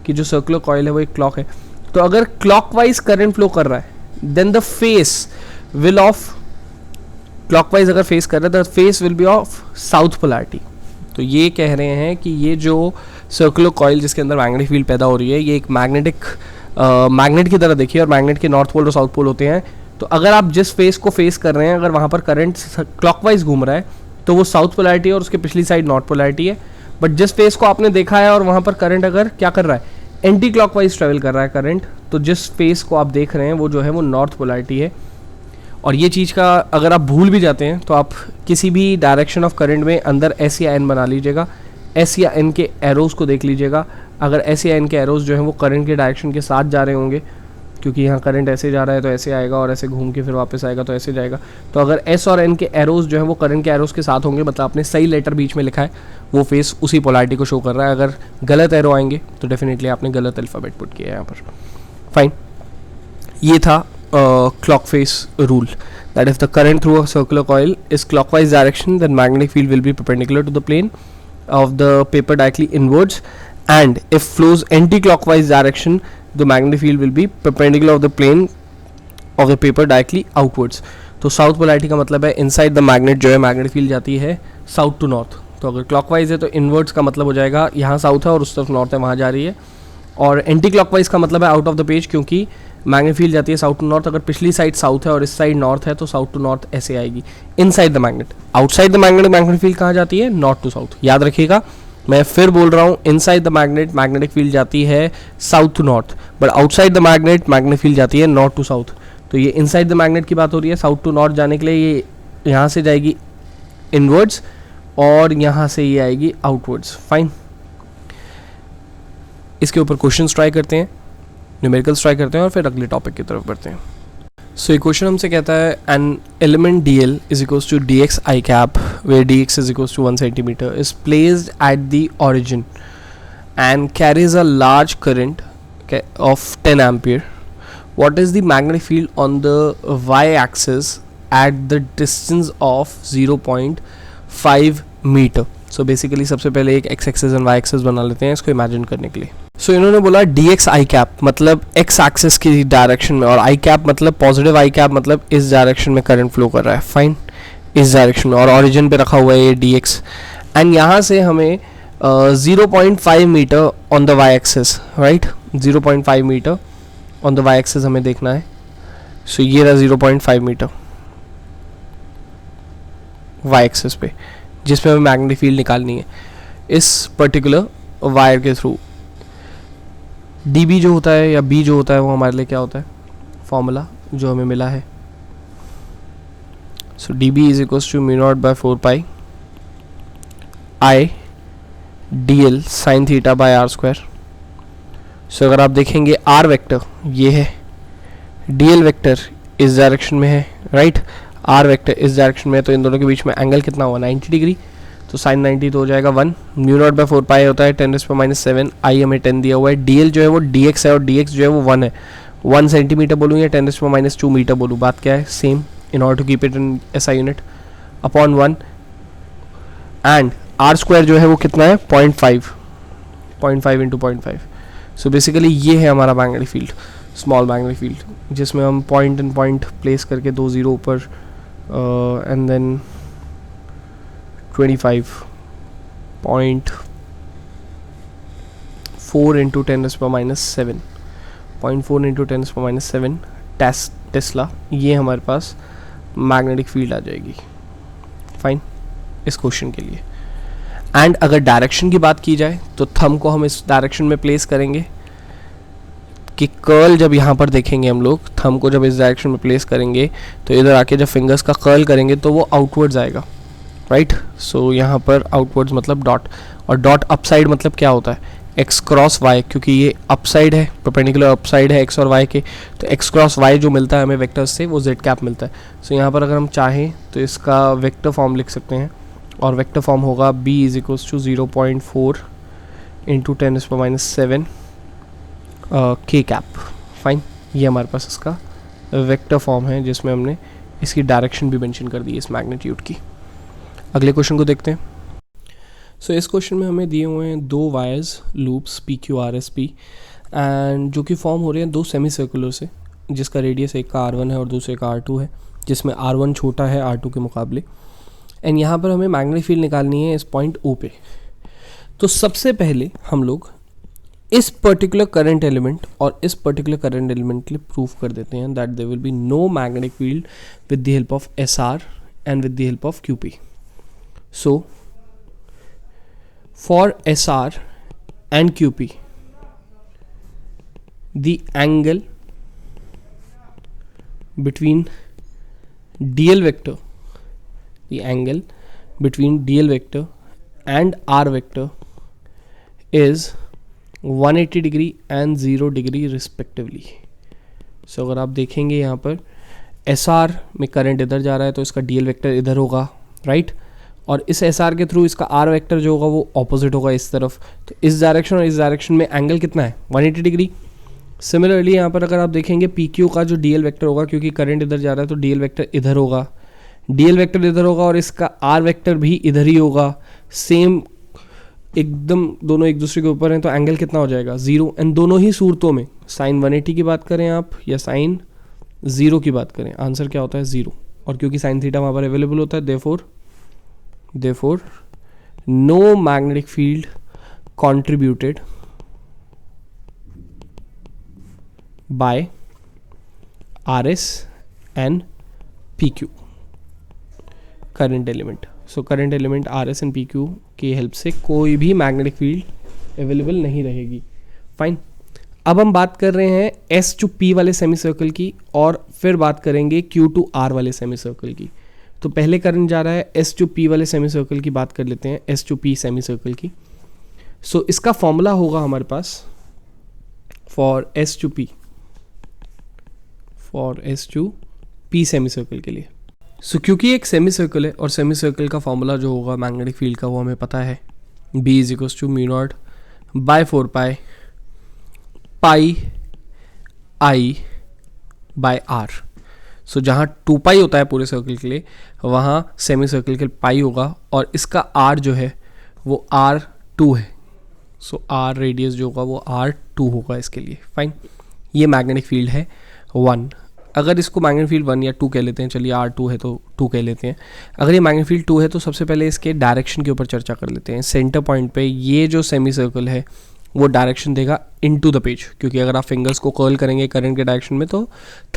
कि जो सर्कुलर कॉइल है वो एक क्लॉक है, तो अगर क्लॉकवाइज करंट फ्लो कर रहा है then the face will of clockwise अगर फेस कर रहा है the face will be of south polarity. तो ये कह रहे हैं कि ये जो सर्कुलर कॉइल जिसके अंदर मैग्नेटिक फील्ड पैदा हो रही है ये एक मैग्नेट की तरह देखिए, और मैग्नेट के नॉर्थ पोल और साउथ पोल होते हैं। तो अगर आप जिस फेस को फेस कर रहे हैं अगर वहाँ पर करंट क्लॉकवाइज घूम रहा है तो वो साउथ पोलैरिटी है और उसके पिछली साइड नॉर्थ पोलैरिटी है। बट जिस फेस को आपने देखा है और वहाँ पर करंट अगर क्या कर रहा है एंटी क्लॉकवाइज ट्रेवल कर रहा है करंट, तो जिस फेस को आप देख रहे हैं वो जो है वो नॉर्थ पोलैरिटी है। और ये चीज़ का अगर आप भूल भी जाते हैं तो आप किसी भी डायरेक्शन ऑफ करंट में अंदर एस या एन बना लीजिएगा, एस या एन के एरोज़ को देख लीजिएगा। अगर एस या एन के एरोज़ जो हैं वो करंट के डायरेक्शन के साथ जा रहे होंगे, क्योंकि यहाँ करंट ऐसे जा रहा है तो ऐसे आएगा और ऐसे घूम के फिर वापस आएगा तो ऐसे जाएगा, तो अगर एस और एन के एरोज़ जो है वो करंट के एरोज़ के साथ होंगे मतलब आपने सही लेटर बीच में लिखा है, वो फेस उसी पोलैरिटी को शो कर रहा है। अगर गलत एरो आएंगे तो डेफिनेटली आपने गलत अल्फ़ाबेट पुट किया है यहाँ पर। फाइन। ये था clock face rule, that if the current through a circular coil is clockwise direction then magnetic field will be perpendicular to the plane of the paper directly inwards, and if flows anti-clockwise direction the magnetic field will be perpendicular of the plane of the paper directly outwards। तो south polarity का मतलब है inside the magnet जो है magnetic field जाती है south to north. तो अगर क्लॉकवाइज है तो इनवर्ड्स का मतलब हो जाएगा यहाँ साउथ है और उस तरफ नॉर्थ है वहाँ जा रही है, और एंटी क्लॉकवाइज का मतलब है आउट ऑफ द पेज, क्योंकि मैग्नेटिक फील्ड जाती है साउथ टू नॉर्थ। अगर पिछली साइड साउथ है और इस साइड नॉर्थ है तो साउथ टू नॉर्थ ऐसे आएगी inside the magnet. Outside the magnetic field कहाँ जाती है? North to south. याद रखिएगा, मैं फिर बोल रहा हूँ, inside the magnet magnetic field जाती है south to north, but outside the magnet magnetic field जाती है नॉर्थ टू साउथ। तो ये इनसाइड द मैग्नेट की बात हो रही है, साउथ टू नॉर्थ जाने के लिए ये यहाँ से जाएगी इनवर्ड्स और यहाँ से ये आएगी आउटवर्ड्स। फाइन। इसके ऊपर क्वेश्चंस ट्राई करते हैं, न्यूमेरिकल्स ट्राई करते हैं और फिर अगले टॉपिक की तरफ बढ़ते हैं। सो ये क्वेश्चन हमसे कहता है an element D L is equals to D X I cap where dx is equals to 1 centimeter is placed at the origin and carries a large current of 10 ampere. What is the magnetic field on the y-axis at the distance of 0.5 meter? So basically सबसे पहले एक x-axis and y-axis बना लेते हैं इसको imagine करने के लिए। So इन्होंने बोला dx i cap मतलब x-axis की डायरेक्शन में, और i cap मतलब पॉजिटिव i cap मतलब इस डायरेक्शन में करंट फ्लो कर रहा है। फाइन, इस डायरेक्शन में, और ऑरिजिन पे रखा हुआ है ये dx, एंड यहाँ से हमें 0.5 metre on the Y axis, right, 0.5 metre on the Y axis हमें देखना है। सो ये रहा 0.5 मीटर वाई एक्सेस पे, जिसमें हमें मैग्नेटिक फील्ड निकालनी है इस पर्टिकुलर वायर के थ्रू। dB जो होता है या B जो होता है वो हमारे लिए क्या होता है, फॉर्मूला जो हमें मिला है। So dB is equals to mu naught by 4 pi I dl sin theta by r square। So अगर आप देखेंगे r वेक्टर ये है, dl वेक्टर इस डायरेक्शन में है, राइट, r वेक्टर इस डायरेक्शन में है, तो इन दोनों के बीच में एंगल कितना हुआ 90 डिग्री, तो sin 90 तो हो जाएगा 1। म्यू नॉट बाय 4 पाई होता है 10⁻⁷, I हमें 10 दिया हुआ है, dl जो है वो dx है और dx जो है वो 1 है। 1 सेंटीमीटर बोलूँ या 10⁻² मीटर बोलूँ, बात क्या है, same, in order to keep it in SI unit upon 1, and r square जो है वो कितना है 0.5 into 0.5। सो बेसिकली ये है हमारा magnetic field, small magnetic field, जिसमें हम पॉइंट एंड पॉइंट प्लेस करके 2 0 ऊपर and then 25.4 into 10⁻⁷, 0.4 into 10⁻⁷ tesla, ये हमारे पास मैग्नेटिक फील्ड आ जाएगी। फाइन, इस क्वेश्चन के लिए। एंड अगर डायरेक्शन की बात की जाए तो थंब को हम इस डायरेक्शन में प्लेस करेंगे कि कर्ल जब यहाँ पर देखेंगे हम लोग, थंब को जब इस डायरेक्शन में प्लेस करेंगे तो इधर आके जब फिंगर्स का कर्ल करेंगे तो वो आउटवर्ड्स आएगा, राइट। सो यहाँ पर आउटवर्ड्स मतलब डॉट, और डॉट अपसाइड मतलब क्या होता है, एक्स क्रॉस वाई, क्योंकि ये अपसाइड है, परपेंडिकुलर अपसाइड है एक्स और वाई के, तो एक्स क्रॉस वाई जो मिलता है हमें वेक्टर्स से वो जेड कैप मिलता है। सो यहाँ पर अगर हम चाहें तो इसका वेक्टर फॉर्म लिख सकते हैं, और वेक्टर फॉर्म होगा b is equals to 0.4 into 10⁻⁷ k cap. Fine, ये हमारे पास इसका वेक्टर फॉर्म है जिसमें हमने इसकी डायरेक्शन भी मेंशन कर दी है इस मैग्नीट्यूड की। अगले क्वेश्चन को देखते हैं। सो इस क्वेश्चन में हमें दिए हुए हैं दो wires loops P Q R S P, and जो कि फॉर्म हो रहे हैं दो सेमी सर्कुलर से, जिसका रेडियस एक का R1 है और दूसरे का R2 है, जिसमें R1 छोटा है R2 के मुकाबले। एंड यहाँ पर हमें मैग्नेटिक फील्ड निकालनी है इस पॉइंट O पे। तो सबसे पहले हम लोग इस पर्टिकुलर करंट एलिमेंट और इस पर्टिकुलर करंट एलिमेंट के लिए प्रूफ कर देते हैं that there will be no magnetic field with the help of SR and with the help of QP। So for SR and QP, the angle between dl vector, the angle between dl vector and R vector is 180 degree and 0 degree respectively. So अगर आप देखेंगे यहाँ पर SR में current इधर जा रहा है तो इसका dl वेक्टर इधर होगा, राइट, और इस SR के थ्रू इसका R वेक्टर जो होगा वो ऑपोजिट होगा इस तरफ। तो इस डायरेक्शन और इस डायरेक्शन में एंगल कितना है, 180 डिग्री। सिमिलरली यहाँ पर अगर आप देखेंगे PQ का जो DL वेक्टर होगा, क्योंकि करंट इधर जा रहा है तो DL वेक्टर इधर होगा, DL वेक्टर इधर होगा और इसका R वेक्टर भी इधर ही होगा, सेम एकदम दोनों एक दूसरे के ऊपर हैं, तो एंगल कितना हो जाएगा 0। एंड दोनों ही सूरतों में साइन 180 की बात करें आप या साइन 0 की बात करें, आंसर क्या होता है 0। और क्योंकि साइन थीटा वहाँ पर अवेलेबल होता है, therefore no magnetic field contributed by RS and PQ current element। so current element RS and PQ की हेल्प से कोई भी मैग्नेटिक फील्ड अवेलेबल नहीं रहेगी। फाइन, अब हम बात कर रहे हैं S to P वाले सेमी सर्कल की, और फिर बात करेंगे Q to R वाले सेमी सर्कल की। तो पहले करंट जा रहा है S to P वाले सेमी सर्कल की बात कर लेते हैं, S to P semicircle की। सो इसका फॉर्मूला होगा हमारे पास for S to P semicircle के लिए। सो क्योंकि एक सेमी सर्कल है और सेमी सर्कल का फॉर्मूला जो होगा मैग्नेटिक फील्ड का वो हमें पता है, B is equals to mu naught by 4 pi I by R। So जहाँ 2 पाई होता है पूरे सर्कल के लिए, वहाँ सेमी सर्कल के लिए पाई होगा, और इसका R जो है वो R2 है। सो R रेडियस जो होगा वो R2 होगा इसके लिए। फाइन, ये मैग्नेटिक फील्ड है 1। अगर इसको मैग्नेटिक फील्ड 1 या 2 कह लेते हैं, चलिए R2 है तो 2 कह लेते हैं। अगर ये मैग्नेटिक फील्ड 2 है तो सबसे पहले इसके डायरेक्शन के ऊपर चर्चा कर लेते हैं। सेंटर पॉइंट पे ये जो सेमी सर्कल है वो डायरेक्शन देगा इनटू द पेज, क्योंकि अगर आप फिंगर्स को कर्ल करेंगे करंट के डायरेक्शन में तो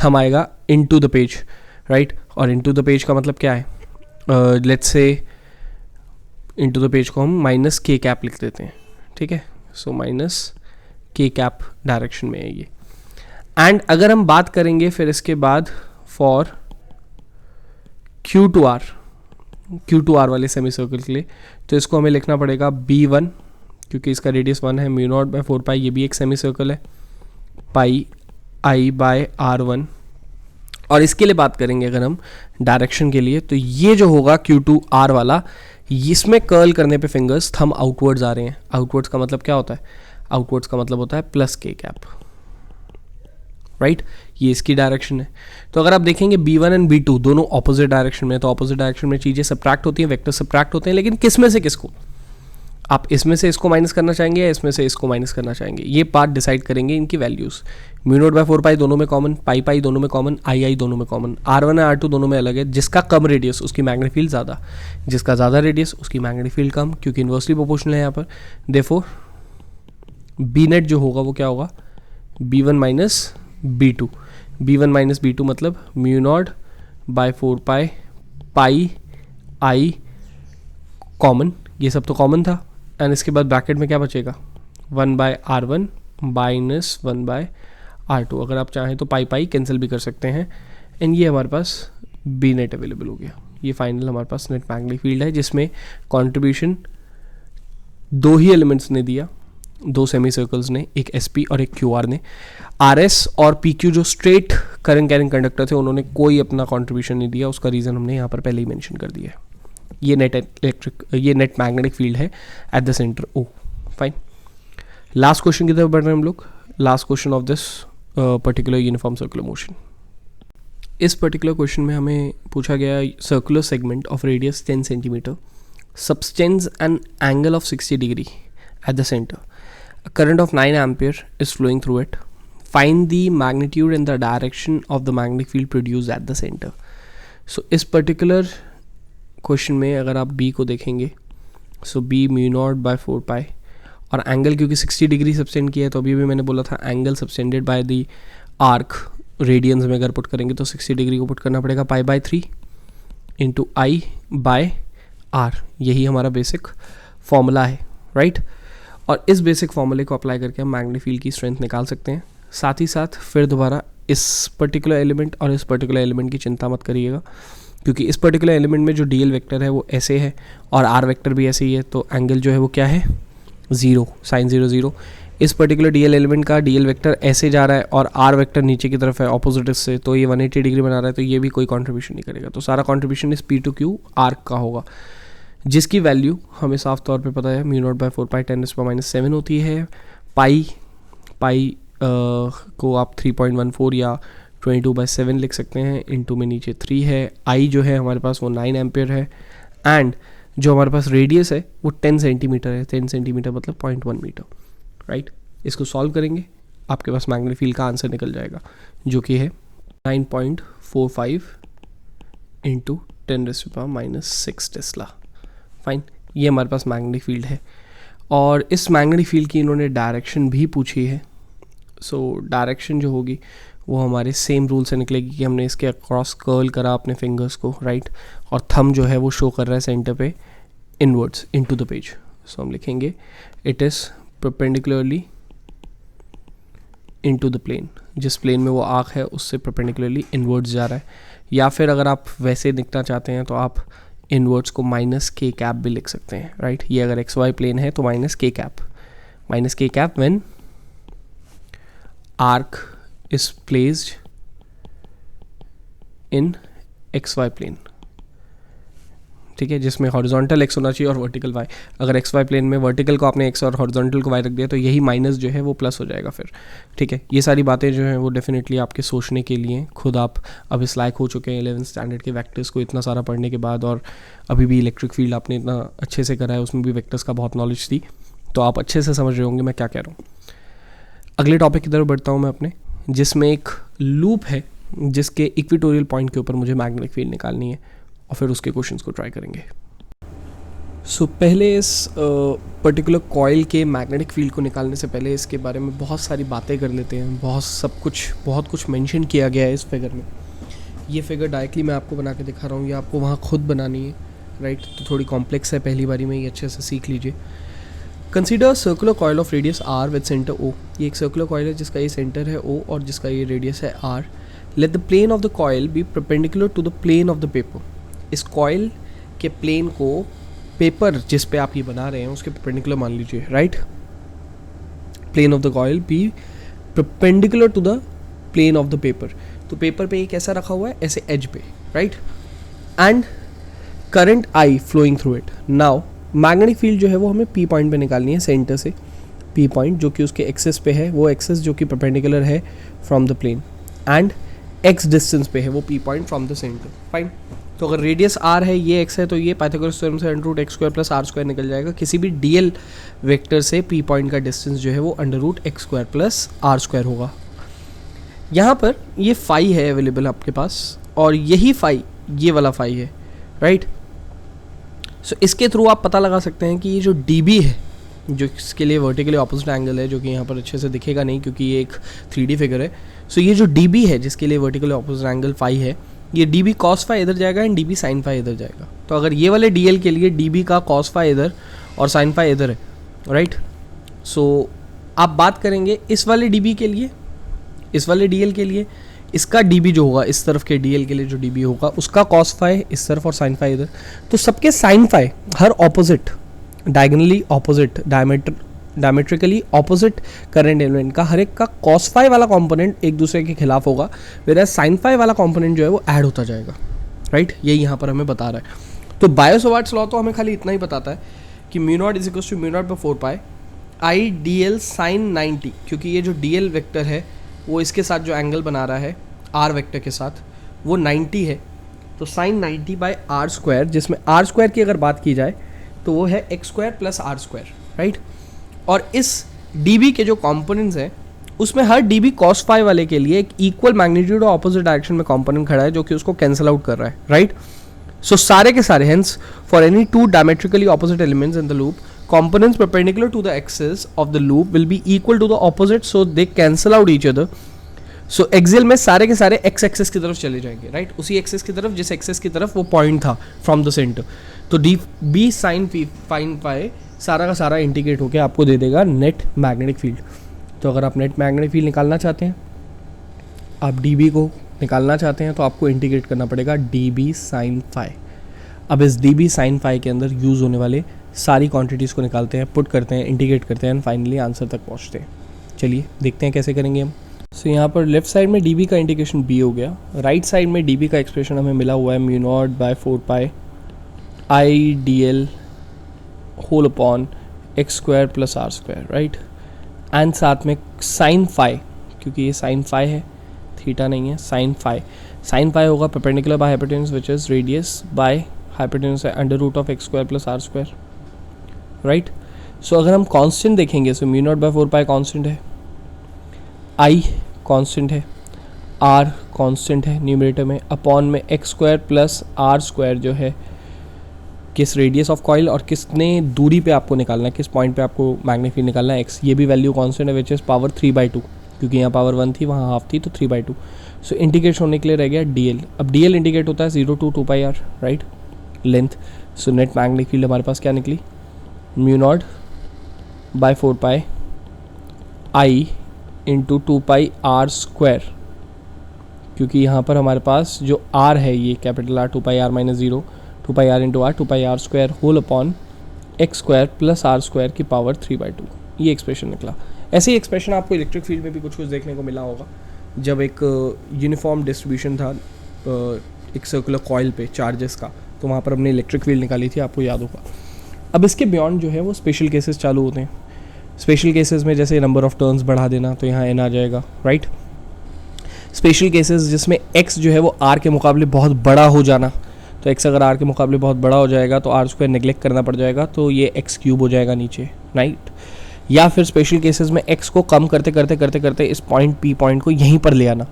थंब आएगा इनटू द पेज, राइट। और इनटू द पेज का मतलब क्या है, let's say into the page को हम माइनस के कैप लिख देते हैं, ठीक है। So minus K cap direction में है ये। एंड अगर हम बात करेंगे फिर इसके बाद फॉर Q टू R वाले सेमी सर्कल के लिए, तो इसको हमें लिखना पड़ेगा B1, क्योंकि इसका रेडियस 1 है, म्यू नॉट बाय 4 पाई, ये भी एक सेमी सर्कल है, पाई I बाय R1। और इसके लिए बात करेंगे अगर हम डायरेक्शन के लिए, तो ये जो होगा Q टू R वाला, इसमें कर्ल करने पे फिंगर्स थंब आउटवर्ड्स आ रहे हैं। आउटवर्ड्स का मतलब क्या होता है, आउटवर्ड्स का मतलब होता है प्लस के कैप, राइट। ये इसकी डायरेक्शन है। तो अगर आप देखेंगे B1 एंड B2 दोनों ऑपोजिट डायरेक्शन में, तो ऑपोजिट डायरेक्शन में चीज़ें सब्ट्रैक्ट होती हैं, वेक्टर सब्ट्रैक्ट होते हैं, लेकिन किस में से किसको, आप इसमें से इसको माइनस करना चाहेंगे या इसमें से इसको माइनस करना चाहेंगे, ये पार्ट डिसाइड करेंगे इनकी वैल्यूज़। म्यू नॉट बाय 4 पाई दोनों में कॉमन, पाई दोनों में कॉमन, आई दोनों में कॉमन, R1 और R2 दोनों में अलग है। जिसका कम रेडियस उसकी मैग्नेटिक फील्ड ज़्यादा, जिसका ज़्यादा रेडियस उसकी मैग्नेटिक फील्ड कम, क्योंकि इन्वर्सली प्रोपोर्शनल है यहाँ पर। देयरफॉर बी नेट जो होगा वो क्या होगा, B1 माइनस B2 मतलब mu naught by 4 pi I common, ये सब तो कॉमन था। एंड इसके बाद ब्रैकेट में क्या बचेगा, 1 bye R1 minus 1 bye R2। अगर आप चाहें तो पाई कैंसिल भी कर सकते हैं। एंड ये हमारे पास बी नेट अवेलेबल हो गया। ये फाइनल हमारे पास नेट मैग्नेटिक फील्ड है, जिसमें कंट्रीब्यूशन 2 ही एलिमेंट्स ने दिया, दो सेमी सर्कल्स ने, एक SP और एक QR ने। RS और PQ जो स्ट्रेट करंट कैरिंग कंडक्टर थे उन्होंने कोई अपना कंट्रीब्यूशन नहीं दिया, उसका रीज़न हमने यहाँ पर पहले ही मेंशन कर दिया है। ये नेट मैग्नेटिक फील्ड है eight the centre O। Fine, last question की तरफ बढ़ रहे हैं हम लोग। Last question of this particular uniform circular motion. इस पर्टिकुलर क्वेश्चन में हमें पूछा गया circular segment of radius 10 centimetre subtends an angle of 60 degree at the center. A current of 9 ampere is flowing through it. Find the magnitude and the direction of the magnetic field produced at the center. So इस particular question में अगर आप B को देखेंगे, so B mu naught by 4 pi, और angle क्योंकि 60 degree सबसेंड किया है तो अभी भी मैंने बोला था angle subtended by the arc radians में अगर पुट करेंगे तो 60 डिग्री को पुट करना पड़ेगा pi by 3 into I by R. यही हमारा बेसिक फॉर्मूला है, राइट। और इस बेसिक फॉर्मूले को अप्लाई करके हम मैग्नेटिक फील्ड की स्ट्रेंथ निकाल सकते हैं। साथ ही साथ फिर दोबारा इस पर्टिकुलर एलिमेंट और इस पर्टिकुलर एलिमेंट की चिंता मत करिएगा, क्योंकि इस पर्टिकुलर एलिमेंट में जो डीएल वेक्टर है वो ऐसे है और आर वेक्टर भी ऐसे ही है, तो एंगल जो है वो क्या है 0, साइन 0 0। इस पर्टिकुलर डीएल एलिमेंट का डीएल वेक्टर ऐसे जा रहा है और आर वेक्टर नीचे की तरफ है ऑपोजिट से, तो ये 180 डिग्री बना रहा है, तो ये भी कोई कंट्रीब्यूशन नहीं करेगा। तो सारा कंट्रीब्यूशन इस P to Q आर्क का होगा, जिसकी वैल्यू हमें साफ तौर पे पता है म्यू नॉट बाय 4 पाई 10⁻⁷ होती है। पाई को आप 3.14 या 22/7 लिख सकते हैं, इनटू में नीचे 3 है। आई जो है हमारे पास वो 9 एम्पियर है, एंड जो हमारे पास रेडियस है वो 10 सेंटीमीटर है। 10 सेंटीमीटर मतलब 0.1 मीटर, राइट। इसको सॉल्व करेंगे आपके पास मैग्नेटिक फील्ड का आंसर निकल जाएगा, जो कि है 9.45 इंटू 10⁻⁶ टेस्ला। फाइन, ये हमारे पास मैग्नेटिक फील्ड है। और इस मैग्नेटिक फील्ड की इन्होंने डायरेक्शन भी पूछी है। सो डायरेक्शन जो होगी वो हमारे सेम रूल से निकलेगी कि हमने इसके अक्रॉस कर्ल करा अपने फिंगर्स को, राइट, और थंब जो है वो शो कर रहा है सेंटर पे inwards into the page. So हम लिखेंगे it is perpendicularly into the plane, जिस प्लेन में वो आर्क है उससे परपेंडिकुलरली इनवर्ड्स जा रहा है। या फिर अगर आप वैसे लिखना चाहते हैं तो आप इनवर्ड्स को -k भी लिख सकते हैं, राइट। ये अगर XY प्लेन है तो -k when arc is placed in XY plane, ठीक है, जिसमें हॉरिजॉन्टल x होना चाहिए और वर्टिकल y। अगर XY प्लेन में वर्टिकल को आपने x और हॉरिजॉन्टल को y रख दिया तो यही माइनस जो है वो प्लस हो जाएगा फिर, ठीक है। ये सारी बातें जो हैं वो डेफिनेटली आपके सोचने के लिए, खुद आप अब इस लायक हो चुके हैं 11th स्टैंडर्ड के वेक्टर्स को इतना सारा पढ़ने के बाद, और अभी भी इलेक्ट्रिक फील्ड आपने इतना अच्छे से करा है, उसमें भी वेक्टर्स का बहुत नॉलेज थी, तो आप अच्छे से समझ रहे होंगे मैं क्या कह रहा हूँ। अगले टॉपिक की तरफ बढ़ता हूँ मैं अपने, जिसमें एक लूप है जिसके इक्वेटोरियल पॉइंट के ऊपर मुझे मैग्नेटिक फील्ड निकालनी है, और फिर उसके क्वेश्चंस को ट्राई करेंगे। सो पहले इस पर्टिकुलर कॉइल के मैग्नेटिक फील्ड को निकालने से पहले इसके बारे में बहुत सारी बातें कर लेते हैं। बहुत कुछ मेंशन किया गया है इस फिगर में। ये फिगर डायरेक्टली मैं आपको बना के दिखा रहा हूँ, ये आपको वहाँ खुद बनानी है, राइट। तो थोड़ी कॉम्प्लेक्स है, पहली बारी में ये अच्छे से सीख लीजिए। Consider circular coil of radius r with centre O। ये एक सर्कुलर कॉइल है जिसका ये सेंटर है O और जिसका ये रेडियस है r। Let the plane of the coil be perpendicular to the plane of the paper. इस कॉइल के प्लेन को पेपर जिस पे आप ये बना रहे हैं उसके परपेंडिकुलर मान लीजिए, right. Plane of the coil be perpendicular to the plane of the paper. तो पेपर पे एक ऐसा रखा हुआ है, ऐसे एज पे, right, and current I flowing through it. Now magnetic field जो है वो हमें P पॉइंट पे निकालनी है, सेंटर से P पॉइंट जो कि उसके एक्सेस पे है, वो एक्सेस जो कि परपेंडिकुलर है from the plane, and x distance पे है वो P point from the centre. Fine, तो अगर रेडियस r है, ये x है, तो ये पाइथागोरस थ्योरम से √x² + r² निकल जाएगा। किसी भी डीएल वेक्टर से P पॉइंट का डिस्टेंस जो है वो √x² + r² होगा। यहाँ पर ये फाई है अवेलेबल आपके पास, और यही फाई ये वाला फाई है, राइट। सो इसके थ्रू आप पता लगा सकते हैं कि ये जो dB है, जो इसके लिए वर्टिकली ऑपोजिट एंगल है, जो कि यहाँ पर अच्छे से दिखेगा नहीं क्योंकि ये एक 3D फिगर है। सो ये जो dB है जिसके लिए वर्टिकली ऑपोजिट एंगल फाई है, ये dB cos फाई इधर जाएगा एंड dB sin फाई इधर जाएगा। तो अगर ये वाले DL के लिए dB का cos फाई इधर और sin फाई इधर है, राइट। सो आप बात करेंगे इस वाले dB के लिए, इस वाले DL के लिए, इसका dB जो होगा इस तरफ के DL के लिए जो dB होगा उसका cos फाई इस तरफ और sin फाई इधर। तो सबके sin फाई हर opposite, diagonally opposite, diameter diametrically opposite current element का हर एक का cos phi वाला कंपोनेंट एक दूसरे के खिलाफ होगा, whereas sin phi वाला कंपोनेंट जो है वो ऐड होता जाएगा, राइट ये यहाँ पर हमें बता रहा है। तो बायो-सवार्ट्स लॉ तो हमें खाली इतना ही बताता है कि mu naught is equals to mu naught by 4 pi I D L sine 90, क्योंकि ये जो डी एल वेक्टर है वो इसके साथ जो एंगल बना रहा है आर वेक्टर के साथ वो 90 है, तो साइन 90 बाई आर स्क्वायर, जिसमें आर स्क्वायर की अगर बात की जाए तो वो है X square plus are square, right. और इस डी बी के जो कॉम्पोनेंट्स हैं उसमें हर डी बी कॉस फाई वाले के लिए एक इक्वल मैग्नीट्यूड और ऑपोजिट डायरेक्शन में कॉम्पोनेंट खड़ा है जो कि उसको कैंसिल आउट कर रहा है, राइट। सो सारे के सारे hence for any two diametrically opposite elements in the loop components perpendicular to the axis of the loop will be equal to the opposite, so they cancel out each other. So axial में सारे के सारे x access की तरफ चले जाएंगे, right उसी access की तरफ जिस एक्सेस की तरफ वो पॉइंट था फ्रॉम द सेंटर। तो डी बी साइन फाइन पाई सारा का सारा इंटीग्रेट होकर आपको दे देगा नेट मैग्नेटिक फील्ड। तो अगर आप नेट मैग्नेटिक फील्ड निकालना चाहते हैं, आप डी बी को निकालना चाहते हैं, तो आपको इंटीग्रेट करना पड़ेगा डी बी साइन फाई। अब इस डी बी साइन फाई के अंदर यूज़ होने वाले सारी क्वांटिटीज़ को निकालते हैं, पुट करते हैं, इंटीग्रेट करते हैं एंड फाइनली आंसर तक पहुंचते हैं। चलिए देखते हैं कैसे करेंगे हम। सो यहाँ पर लेफ्ट साइड में डी का इंटीग्रेशन बी हो गया, राइट साइड में डी का एक्सप्रेशन हमें मिला हुआ है mu naught by 4 pi I D L whole upon x square plus are square, right. And साथ में साइन फाई, क्योंकि ये साइन फाई है, थीटा नहीं है, साइन फाई होगा perpendicular by hypotenuse which is radius by hypotenuse है under root of x square plus are square, right. So अगर हम कांस्टेंट देखेंगे, so mu naught by 4 pi constant है, आई कांस्टेंट है, आर कांस्टेंट है numerator में, upon में x square plus are square जो है किस रेडियस ऑफ कॉइल और किसने दूरी पे आपको निकालना है, किस पॉइंट पे आपको मैग्नेटिक फील्ड निकालना है, एक्स, ये भी वैल्यू कांस्टेंट है विच इज़ पावर 3/2, क्योंकि यहाँ पावर 1 थी वहाँ हाफ थी तो 3/2। सो इंटीग्रेट होने के लिए रह गया डी एल। अब डी एल इंटीग्रेट होता है 0 to 2 pi R, right, length. So net magnetic field हमारे पास क्या निकली, mu naught by 4 pi I into 2 pi R square, क्योंकि यहाँ पर हमारे पास जो आर है ये capital R, 2 pi are minus 0, 2 pi R into R, 2 pi R square whole upon x square plus are square की पावर 3/2, ये एक्सप्रेशन निकला। ऐसे ही एक्सप्रेशन आपको इलेक्ट्रिक फील्ड में भी कुछ कुछ देखने को मिला होगा, जब एक यूनिफॉर्म डिस्ट्रीब्यूशन था एक सर्कुलर कॉइल पे चार्जेस का, तो वहाँ पर हमने इलेक्ट्रिक फील्ड निकाली थी, आपको याद होगा। अब इसके बियॉन्ड जो है वो स्पेशल केसेस चालू होते हैं। स्पेशल केसेस में जैसे नंबर ऑफ टर्न्स बढ़ा देना, तो यहाँ एन आ जाएगा, राइट। स्पेशल केसेस जिसमें एक्स जो है वो आर के मुकाबले बहुत बड़ा हो जाना, तो एक्स अगर आर के मुकाबले बहुत बड़ा हो जाएगा तो आर स्क्वायर नेग्लेक्ट करना पड़ जाएगा, तो ये एक्स क्यूब हो जाएगा नीचे, राइट। या फिर स्पेशल केसेस में एक्स को कम करते करते करते करते इस पॉइंट पी पॉइंट को यहीं पर ले आना।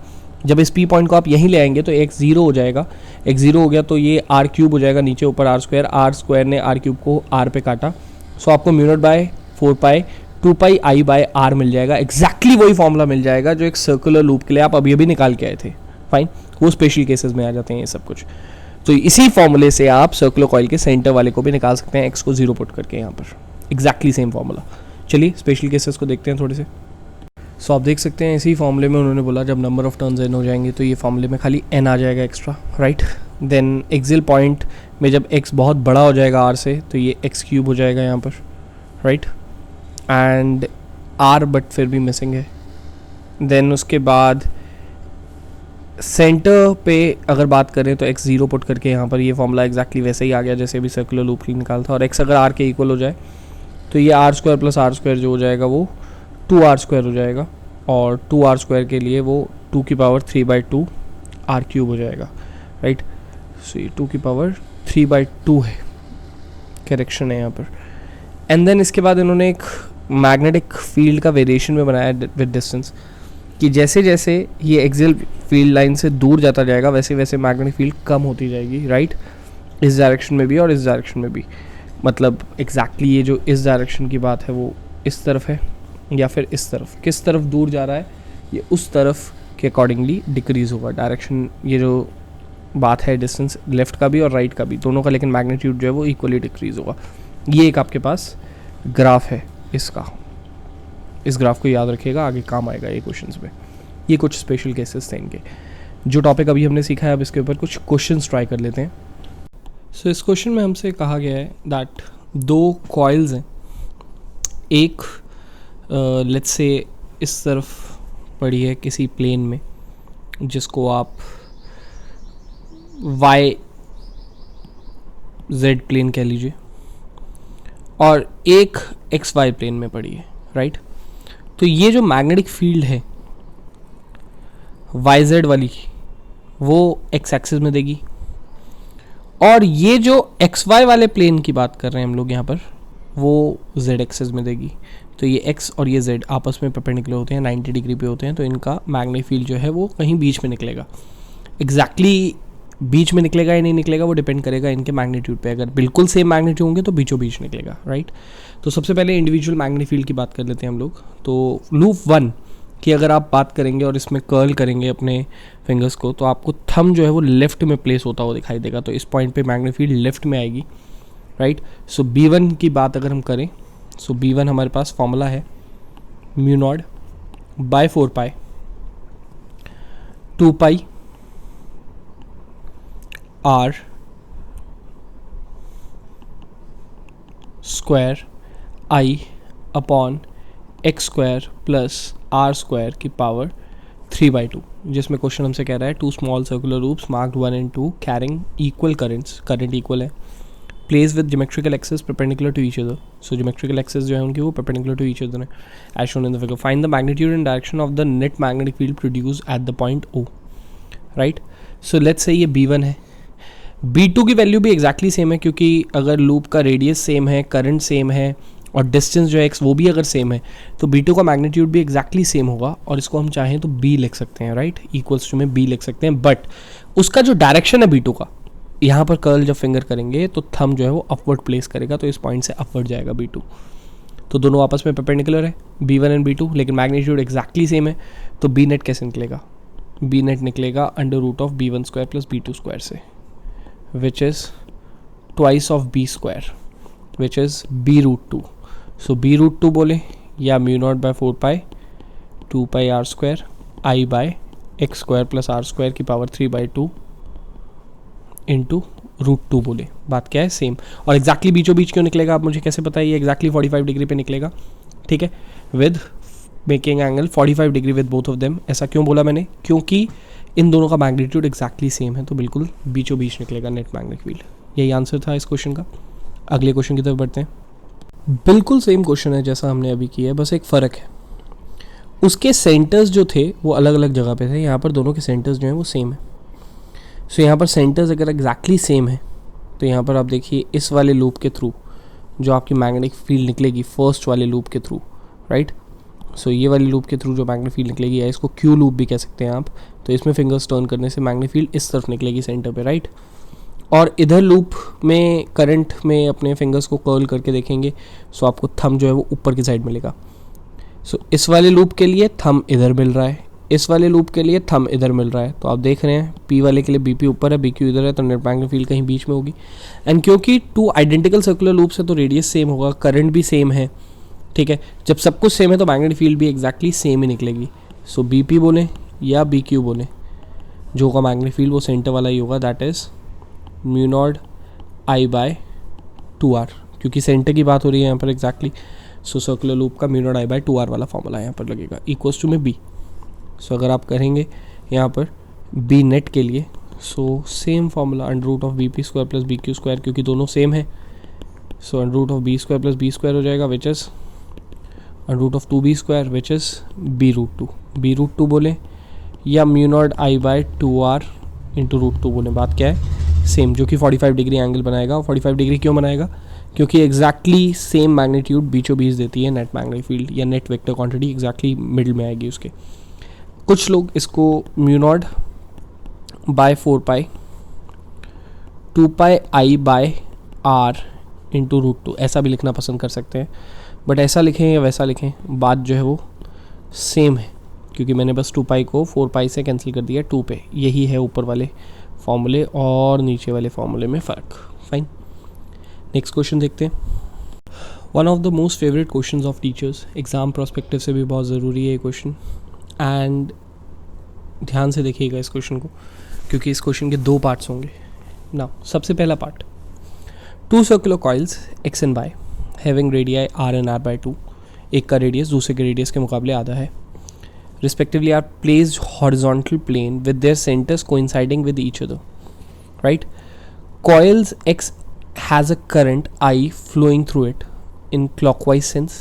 जब इस पी पॉइंट को आप यहीं ले आएंगे तो एक्स 0 हो जाएगा, एक्स 0 हो गया तो ये आर क्यूब हो जाएगा नीचे, ऊपर आर स्क्वायर ने आर क्यूब को आर पे काटा, सो आपको mu naught by 4 pi 2 pi I by r मिल जाएगा। एग्जैक्टली वही फॉर्मूला मिल जाएगा जो एक सर्कुलर लूप के लिए आप अभी निकाल के आए थे, फाइन। वो स्पेशल केसेस में आ जाते हैं ये सब कुछ। तो इसी फॉर्मूले से आप सर्कुलर कॉइल के सेंटर वाले को भी निकाल सकते हैं, एक्स को 0 पुट करके यहाँ पर, एग्जैक्टली सेम फॉर्मूला। चलिए स्पेशल केसेस को देखते हैं थोड़े से। सो आप देख सकते हैं इसी फॉर्मूले में उन्होंने बोला जब नंबर ऑफ टर्न्स एन हो जाएंगे तो ये फॉर्मूले में खाली एन आ जाएगा extra, right. Then axial point में जब एक्स बहुत बड़ा हो जाएगा आर से तो ये एक्स क्यूब हो जाएगा यहाँ पर, राइट। एंड आर बट फिर भी मिसिंग है। देन उसके बाद सेंटर पे अगर बात करें तो एक्स 0 पुट करके यहाँ पर ये फॉर्मूला एग्जैक्टली वैसे ही आ गया जैसे अभी सर्कुलर लूप की निकाल था। और एक्स अगर आर के इक्वल हो जाए तो ये R square plus are square जो हो जाएगा वो 2r स्क्वायर हो जाएगा, और 2r स्क्वायर के लिए वो 2 की पावर 3/2 आर क्यूब हो जाएगा, राइट। सो ये 2 की पावर 3/2 है, करेक्शन है यहाँ पर। एंड देन इसके बाद इन्होंने एक मैग्नेटिक फील्ड का वेरिएशन में बनाया विद डिस्टेंस, कि जैसे जैसे ये एक्सियल फील्ड लाइन से दूर जाता जाएगा वैसे वैसे मैग्नेटिक फील्ड कम होती जाएगी, राइट। इस डायरेक्शन में भी और इस डायरेक्शन में भी, मतलब एग्जैक्टली ये जो इस डायरेक्शन की बात है वो इस तरफ है या फिर इस तरफ, किस तरफ दूर जा रहा है ये उस तरफ के अकॉर्डिंगली डिक्रीज होगा डायरेक्शन। ये जो बात है डिस्टेंस लेफ्ट का भी और राइट का भी दोनों का, लेकिन मैग्नीट्यूड जो है वो इक्वली डिक्रीज होगा। ये एक आपके पास ग्राफ है इसका, इस ग्राफ को याद रखिएगा, आगे काम आएगा ये क्वेश्चंस में। ये कुछ स्पेशल केसेस थे इनके। जो टॉपिक अभी हमने सीखा है अब इसके ऊपर कुछ क्वेश्चंस ट्राई कर लेते हैं। सो इस क्वेश्चन में हमसे कहा गया है दैट 2 कॉइल्स हैं, एक लेट्स से इस तरफ पड़ी है किसी प्लेन में, जिसको आप वाई जेड प्लेन कह लीजिए, और एक एक्स वाई प्लेन में पड़ी है, राइट। तो ये जो मैग्नेटिक फील्ड है वाई जेड वाली, वो एक्स एक्सिस में देगी, और ये जो एक्स वाई वाले प्लेन की बात कर रहे हैं हम लोग यहाँ पर, वो जेड एक्सिस में देगी। तो ये एक्स और ये जेड आपस में परपेंडिकुलर होते हैं, 90 डिग्री पे होते हैं, तो इनका मैग्नेटिक फील्ड जो है वो कहीं बीच में निकलेगा। एग्जैक्टली बीच में निकलेगा या नहीं निकलेगा वो डिपेंड करेगा इनके मैग्नीट्यूड पे। अगर बिल्कुल सेम मैग्नीट्यूड होंगे तो बीचों बीच निकलेगा, राइट। तो सबसे पहले इंडिविजुअल मैग्नेटिक फील्ड की बात कर लेते हैं हम लोग। तो लूप 1 की अगर आप बात करेंगे और इसमें कर्ल करेंगे अपने फिंगर्स को, तो आपको थंब जो है वो लेफ्ट में प्लेस होता हुआ दिखाई देगा। तो इस पॉइंट पे मैग्नेटिक फील्ड लेफ्ट में आएगी, राइट। सो B1 की बात अगर हम करें, सो B1 हमारे पास फॉर्मूला है mu naught by 4 pi 2 pi R square I upon x square plus R square की पावर 3/2, जिसमें क्वेश्चन हमसे कह रहा है 2 small circular loops marked 1 and 2 carrying equal currents, current equal है, place with geometrical axes perpendicular to each other. So geometrical axes जो है उनकी वो परपेंडिकुलर टू ईच अदर है, as shown in the figure. Find the magnitude and direction of the net magnetic field produce at the point O, right. So let's say ये B1 है, B2 की value भी exactly same है, क्योंकि अगर loop का radius same है, current same है, और डिस्टेंस जो है x वो भी अगर सेम है, तो B2 का मैग्नीट्यूड भी एग्जैक्टली सेम होगा, और इसको हम चाहें तो B लिख सकते हैं, राइट, इक्वल्स टू में B लिख सकते हैं। बट उसका जो डायरेक्शन है B2 का, यहाँ पर कर्ल जब फिंगर करेंगे तो थंब जो है वो अपवर्ड प्लेस करेगा, तो इस पॉइंट से अपवर्ड जाएगा B2। तो दोनों आपस में परपेंडिकुलर है B1 एंड B2, लेकिन मैग्नीट्यूड एग्जैक्टली सेम है, तो B नेट कैसे निकलेगा? B नेट निकलेगा under root of B1 square plus B2 square से, which is twice of B square, which is B root 2. So B root 2 बोले या mu naught by 4 pi 2 pi R square I by X square plus R square की power 3/2 into root 2 बोले, बात क्या है same. और exactly बीचों बीच क्यों निकलेगा आप मुझे कैसे बताइए? एग्जैक्टली 45 डिग्री पे निकलेगा, ठीक है, with making angle 45 degree with both of them. ऐसा क्यों बोला मैंने? क्योंकि इन दोनों का मैग्नीट्यूड एग्जैक्टली सेम है, तो बिल्कुल बीचों बीच निकलेगा नेट मैग्नेटिक फील्ड। यही आंसर था इस क्वेश्चन का। अगले क्वेश्चन की तरफ बढ़ते हैं। बिल्कुल सेम क्वेश्चन है जैसा हमने अभी किया है, बस एक फ़र्क है, उसके सेंटर्स जो थे वो अलग अलग जगह पे थे, यहाँ पर दोनों के सेंटर्स जो हैं वो सेम है। सो यहाँ पर सेंटर्स अगर एग्जैक्टली सेम है तो यहाँ पर आप देखिए इस वाले लूप के थ्रू जो आपकी मैग्नेटिक फील्ड निकलेगी, फर्स्ट वाले लूप के थ्रू, राइट। सो ये वाली लूप के थ्रू जो मैग्नेटिक फील्ड निकलेगी, या इसको क्यू लूप भी कह सकते हैं आप, तो इसमें फिंगर्स टर्न करने से मैग्नेटिक फील्ड इस तरफ निकलेगी सेंटर पे, राइट। और इधर लूप में करंट में अपने फिंगर्स को कर्ल करके देखेंगे, सो आपको थंब जो है वो ऊपर की साइड मिलेगा। सो इस वाले लूप के लिए थंब इधर मिल रहा है, इस वाले लूप के लिए थंब इधर मिल रहा है, तो आप देख रहे हैं पी वाले के लिए BP ऊपर है, BQ इधर है, तो नेट मैग्नेटिक फील्ड कहीं बीच में होगी। एंड क्योंकि 2 आइडेंटिकल सर्कुलर लूप्स है तो रेडियस सेम होगा, करंट भी सेम है, ठीक है। जब सब कुछ सेम है तो मैग्नेटिक फील्ड भी एग्जैक्टली सेम ही निकलेगी। सो BP बोले या BQ बोले, जो होगा मैग्नेटिक फील्ड वो सेंटर वाला ही होगा, that is mu naught I by 2R, क्योंकि सेंटर की बात हो रही है यहाँ पर एग्जैक्टली। सो सर्कुलर लूप का mu naught I by 2R वाला फॉर्मूला यहाँ पर लगेगा, इक्वल्स टू में B। सो अगर आप करेंगे यहाँ पर B नेट के लिए, so same formula under root of BP square plus BQ square, क्योंकि दोनों सेम है, so under root of B square plus B square हो जाएगा, which is under root of 2B square, which is B root 2। B root 2 बोले या mu naught I by 2R into root 2 बोले, बात क्या है सेम, जो कि 45 डिग्री एंगल बनाएगा। 45 डिग्री क्यों बनाएगा? क्योंकि एग्जैक्टली सेम मैग्नीट्यूड बीचों बीच देती है नेट मैग्नेटिक फील्ड, या net vector quantity exactly middle में आएगी उसके। कुछ लोग इसको mu naught by 4 pi 2 pi I by R into root 2 ऐसा भी लिखना पसंद कर सकते हैं, बट ऐसा लिखें या वैसा लिखें बात जो है वो सेम है, क्योंकि मैंने बस 2 पाई को 4 पाई से कैंसिल कर दिया 2 पे। यही है ऊपर वाले फॉर्मूले और नीचे वाले फॉर्मूले में फ़र्क। फाइन, नेक्स्ट क्वेश्चन देखते हैं। One of the most favourite question of teachers, exam prospective से भी बहुत ज़रूरी है ये क्वेश्चन, एंड ध्यान से देखिएगा इस क्वेश्चन को, क्योंकि इस क्वेश्चन के 2 पार्ट्स होंगे ना। सबसे पहला part, 2 circular coils X and Y having radii R and R by 2 एक का रेडियस दूसरे के रेडियस के मुकाबले आधा है. Respectively are placed horizontal plane with their centers coinciding with each other, right? Coils X has a current I flowing through it in clockwise sense,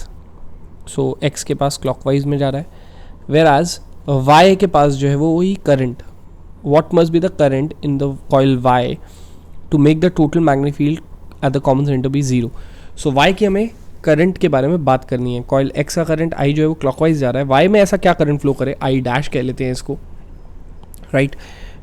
so X के पास clockwise में जा रहा है, whereas Y के पास जो है वो वही current. What must be the current in the coil Y to make the total magnetic field at the common center be 0? So Y की हमें करंट के बारे में बात करनी है. कॉइल एक्स का करंट आई जो है वो क्लॉकवाइज जा रहा है. वाई में ऐसा क्या करंट फ्लो करे, आई डैश कह लेते हैं इसको, राइट.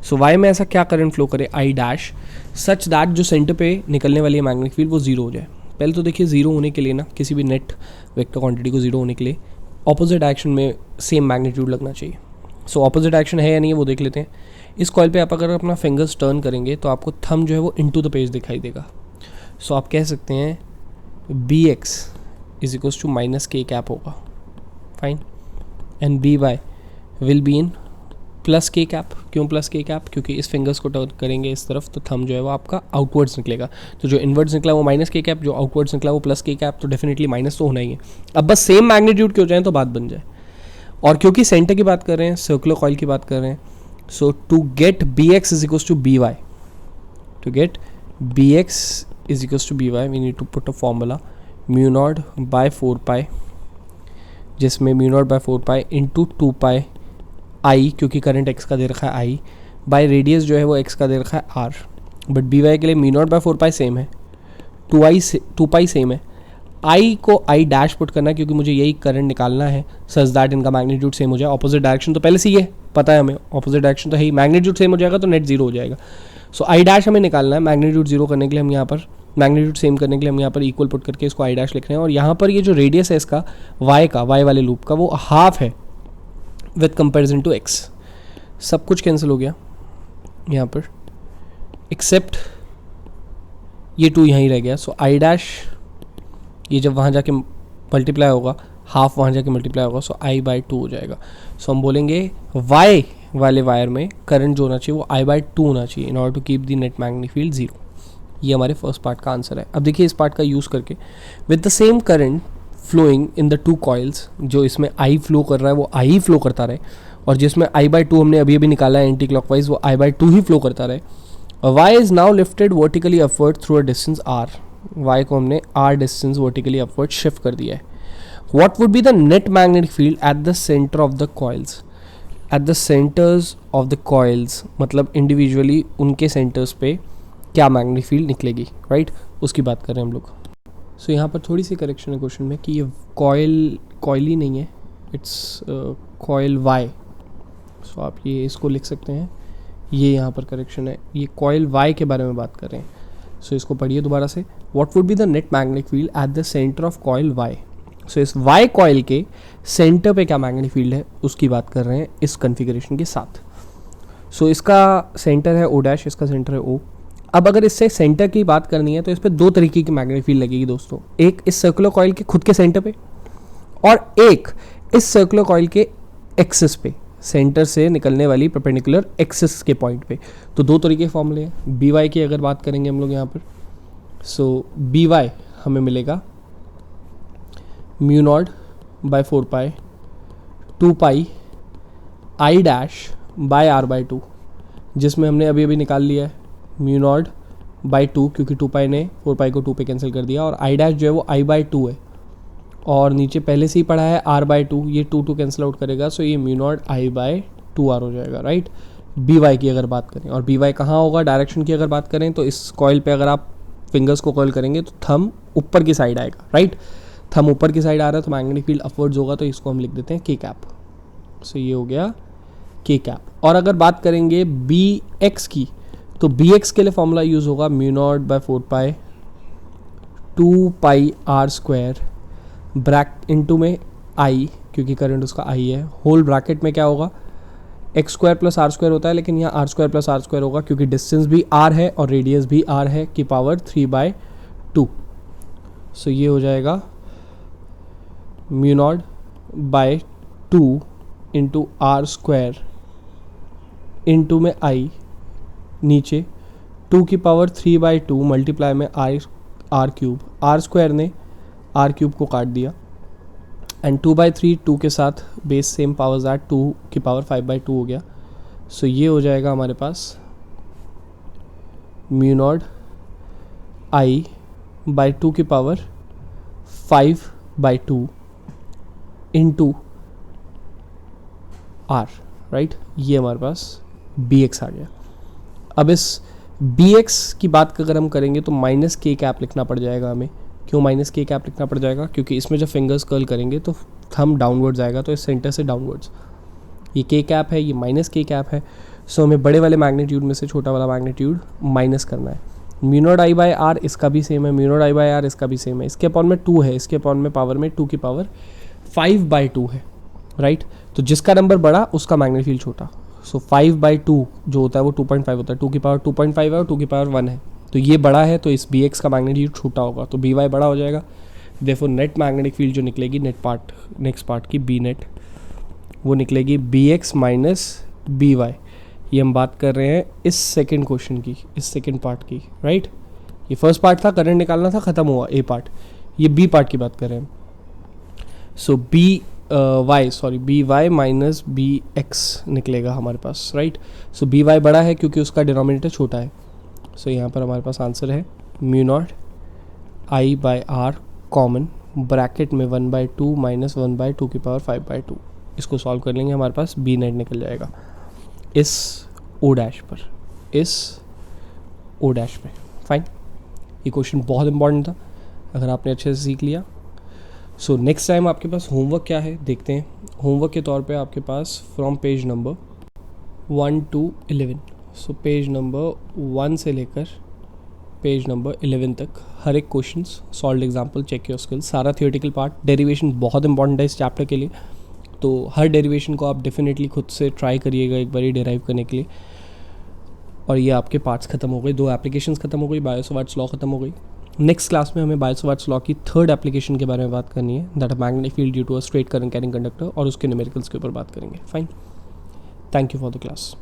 सो वाई में ऐसा क्या करंट फ्लो करे, आई डैश, सच दैट जो सेंटर पे निकलने वाली है मैग्नेटिक फील्ड वो जीरो हो जाए. पहले तो देखिए जीरो होने के लिए ना, किसी भी नेट वेक्टर क्वांटिटी को जीरो होने के लिए ऑपोजिट डायरेक्शन में सेम मैग्नीट्यूड लगना चाहिए. सो ऑपोजिट डायरेक्शन है या नहीं है वो देख लेते हैं. इस कॉइल पे आप अगर अपना फिंगर्स टर्न करेंगे तो आपको थंब जो है वो इनटू द पेज दिखाई देगा. सो आप कह सकते हैं B x is equals to minus K cap होगा, fine, and B Y will be in plus K cap. क्यों प्लस के कैप? क्योंकि इस फिंगर्स को टर्न करेंगे इस तरफ तो थंब जो है वो आपका आउटवर्ड्स निकलेगा. तो जो इनवर्ड्स निकला वो माइनस के कैप, जो आउटवर्ड्स निकला वो प्लस के कैप, तो डेफिनेटली माइनस तो होना ही है. अब बस सेम मैग्नीट्यूड के हो जाए तो बात बन जाए. और क्योंकि सेंटर की बात कर रहे हैं, सर्कुलर कॉइल की बात कर रहे हैं, so to get b x is equals to b y, to get b x is equals to b y we need to put a formula mu naught by 4 pi, जिसमें mu naught by 4 pi into 2 pi I, क्योंकि current x का दे रखा है आई, by radius जो है वो x का दे रखा है आर. बट बी वाई के लिए mu naught by 4 pi same है, 2 पाई सेम है. आई को आई डैश पुट करना क्योंकि मुझे यही करंट निकालना है सच दैट इनका मैग्नीट्यूड सेम हो जाए. ऑपोजिट डायरेक्शन तो पहले से ही है, पता है हमें, ऑपोजिट डायरेक्शन तो है ही, मैग्नीट्यूड सेम हो जाएगा तो नेट जीरो हो जाएगा. सो आई डैश हमें निकालना है. मैग्नीट्यूड जीरो करने के लिए हम यहाँ पर, मैग्नीट्यूड सेम करने के लिए हम यहाँ पर इक्वल पुट करके इसको आई डैश लिख रहे हैं. और यहाँ पर ये जो रेडियस है इसका वाई का, वाई वाले लूप का, वो हाफ है विथ कंपेरिजन टू एक्स. सब कुछ कैंसिल हो गया यहाँ पर एक्सेप्ट ये 2 यहाँ ही रह गया. सो आई डैश ये जब वहाँ जाके मल्टीप्लाई होगा, हाफ वहाँ जाके मल्टीप्लाई होगा, सो आई बाई 2 हो जाएगा. सो हम बोलेंगे वाई वाले वायर में करंट जो होना चाहिए वो आई बाई 2 होना चाहिए in order to keep the net magnetic field zero. ये हमारे फर्स्ट पार्ट का आंसर है. अब देखिए इस पार्ट का यूज़ करके with the same current flowing in the 2 coils, जो इसमें आई फ्लो कर रहा है वो आई फ्लो करता रहे, और जिसमें आई बाई 2 हमने अभी अभी निकाला है एंटी क्लॉकवाइज वो आई बाई 2 ही फ्लो करता रहे. Y is now lifted vertically upward through a distance R. Y को हमने R distance vertically upward shift कर दिया है. What would be the net magnetic field at the centre of the coils? At the centres of the coils मतलब individually उनके centres पे क्या magnetic field निकलेगी, राइट, उसकी बात कर रहे हैं हम लोग. सो यहाँ पर थोड़ी सी करेक्शन है क्वेश्चन में कि ये कॉइल ही नहीं है, इट्स कॉइल वाई. सो आप ये इसको लिख सकते हैं, ये यहाँ पर करेक्शन है, ये कॉइल वाई के बारे में बात कर रहे हैं. सो इसको पढ़िए दोबारा से. What would be the net magnetic field at the centre of coil y. So इस वाई कॉइल के सेंटर पे क्या मैग्नेटिक फील्ड है उसकी बात कर रहे हैं इस कन्फिगरेशन के साथ. सो इसका सेंटर है ओ डैश, इसका सेंटर है ओ. अब अगर इससे सेंटर की बात करनी है तो इस पर 2 तरीके की मैग्नेटिक फील्ड लगेगी दोस्तों. एक इस सर्कुलर कॉइल के खुद के सेंटर पे, और एक इस सर्कुलर कॉइल के एक्सिस पे, सेंटर से निकलने वाली परपेंडिकुलर एक्सिस के पॉइंट पे. तो 2 तरीके के फॉर्मूले हैं. बी वाई की अगर बात करेंगे हम लोग यहाँ पर, सो बी वाई हमें मिलेगा mu naught by 4 pi 2 pi I dash by R by 2, जिसमें हमने अभी अभी निकाल लिया है म्यू नॉट बाई 2 क्योंकि 2 पाई ने 4 पाई को 2 पे कैंसिल कर दिया, और आई डैश जो है वो आई बाई 2 है, और नीचे पहले से ही पढ़ा है आर बाई 2, ये 2 कैंसिल आउट करेगा. सो ये mu naught I by 2 R हो जाएगा, राइट. बी वाई की अगर बात करें, और बी वाई कहाँ होगा डायरेक्शन की अगर बात करें तो इस कॉइल पे अगर आप फिंगर्स को कॉइल करेंगे तो थंब ऊपर की साइड आएगा, राइट. थंब ऊपर की साइड आ रहा है तो मैग्नेटिक फील्ड अपवर्ड्स होगा, तो इसको हम लिख देते हैं के कैप. सो ये हो गया के कैप. और अगर बात करेंगे बी एक्स की, तो बी एक्स के लिए फॉर्मूला यूज़ होगा mu naught by 4 pi 2 pi R square bracket into में आई, क्योंकि करंट उसका आई है, होल ब्रैकेट में क्या होगा X square plus are square होता है, लेकिन यहाँ R square plus are square होगा क्योंकि डिस्टेंस भी आर है और रेडियस भी आर है की पावर 3/2. सो ये हो जाएगा mu naught by 2 into R square into में आई, नीचे 2 की पावर 3/2 मल्टीप्लाई में आर क्यूब. आर स्क्वायर ने आर क्यूब को काट दिया, एंड 2/3 2 के साथ बेस सेम पावर्स ऐड 2 की पावर 5/2 हो गया. सो ये हो जाएगा हमारे पास म्यू नॉट आई बाई 2 की पावर 5/2 इंटू आर, राइट. ये हमारे पास बी एक्स आ गया. अब इस बी एक्स की बात अगर हम करेंगे तो माइनस के कैप लिखना पड़ जाएगा हमें. क्यों माइनस के कैप लिखना पड़ जाएगा? क्योंकि इसमें जब फिंगर्स कर्ल करेंगे तो थंब डाउनवर्ड्स आएगा, तो इस सेंटर से डाउनवर्ड्स. ये के कैप है, ये माइनस के कैप है. सो हमें बड़े वाले मैग्नीट्यूड में से छोटा वाला मैग्नीट्यूड माइनस करना है. Mu naught I by R इसका भी सेम है, mu naught I by R इसका भी सेम है. इसके अपॉन में 2 है, इसके अपॉन में पावर में 2 की पावर 5/2 है, राइट. तो जिसका नंबर बड़ा उसका मैग्नीट्यूड छोटा. सो 5/2 जो होता है वो 2.5 होता है. 2 की पावर 2.5 है और 2 की पावर 1 है. तो ये बड़ा है, तो इस बी एक्स का मैग्नीट्यूड छोटा होगा, तो बी वाई बड़ा हो जाएगा. देयरफॉर नेट मैग्नेटिक फील्ड जो निकलेगी नेक्स्ट पार्ट की बी नेट, वो निकलेगी B X minus B Y. ये हम बात कर रहे हैं इस सेकंड क्वेश्चन की, इस सेकंड पार्ट की, राइट. ये फर्स्ट पार्ट था, करंट निकालना था, ख़त्म हुआ ए पार्ट. ये बी पार्ट की बात कर रहे हैं. So b y minus b x निकलेगा हमारे पास, राइट. सो बी वाई बड़ा है क्योंकि उसका डिनोमिनेटर छोटा है. सो यहाँ पर हमारे पास आंसर है mu naught I by R common bracket में 1/2 माइनस 1/2 की पावर 5/2. इसको सॉल्व कर लेंगे, हमारे पास बी नेट निकल जाएगा इस ओ डैश पर, इस ओ डैश पे. फाइन. ये क्वेश्चन बहुत इंपॉर्टेंट था अगर आपने अच्छे से सीख लिया. सो नेक्स्ट टाइम आपके पास होमवर्क क्या है देखते हैं. होमवर्क के तौर पे आपके पास from page number 1 to 11. So page number 1 से लेकर पेज नंबर 11 तक हर एक question solve example, check your skills, सारा थियोरेटिकल पार्ट. डेरिवेशन बहुत इंपॉर्टेंट है इस चैप्टर के लिए, तो हर डेरिवेशन को आप डेफिनेटली खुद से ट्राई करिएगा एक बार डेराइव करने के लिए. और ये आपके पार्ट्स खत्म हो गए, 2 एप्लीकेशंस खत्म हो गई, बायो-सवार्ट्स लॉ खत्म हो गई. नेक्स्ट क्लास में हमें बायो-सवार्ट्स लॉ की 3rd एप्लीकेशन के बारे में बात करनी है, दैट है magnetic field due to a straight current carrying conductor, और उसके न्यूमेरिकल्स के ऊपर बात करेंगे. Fine. Thank you for the class.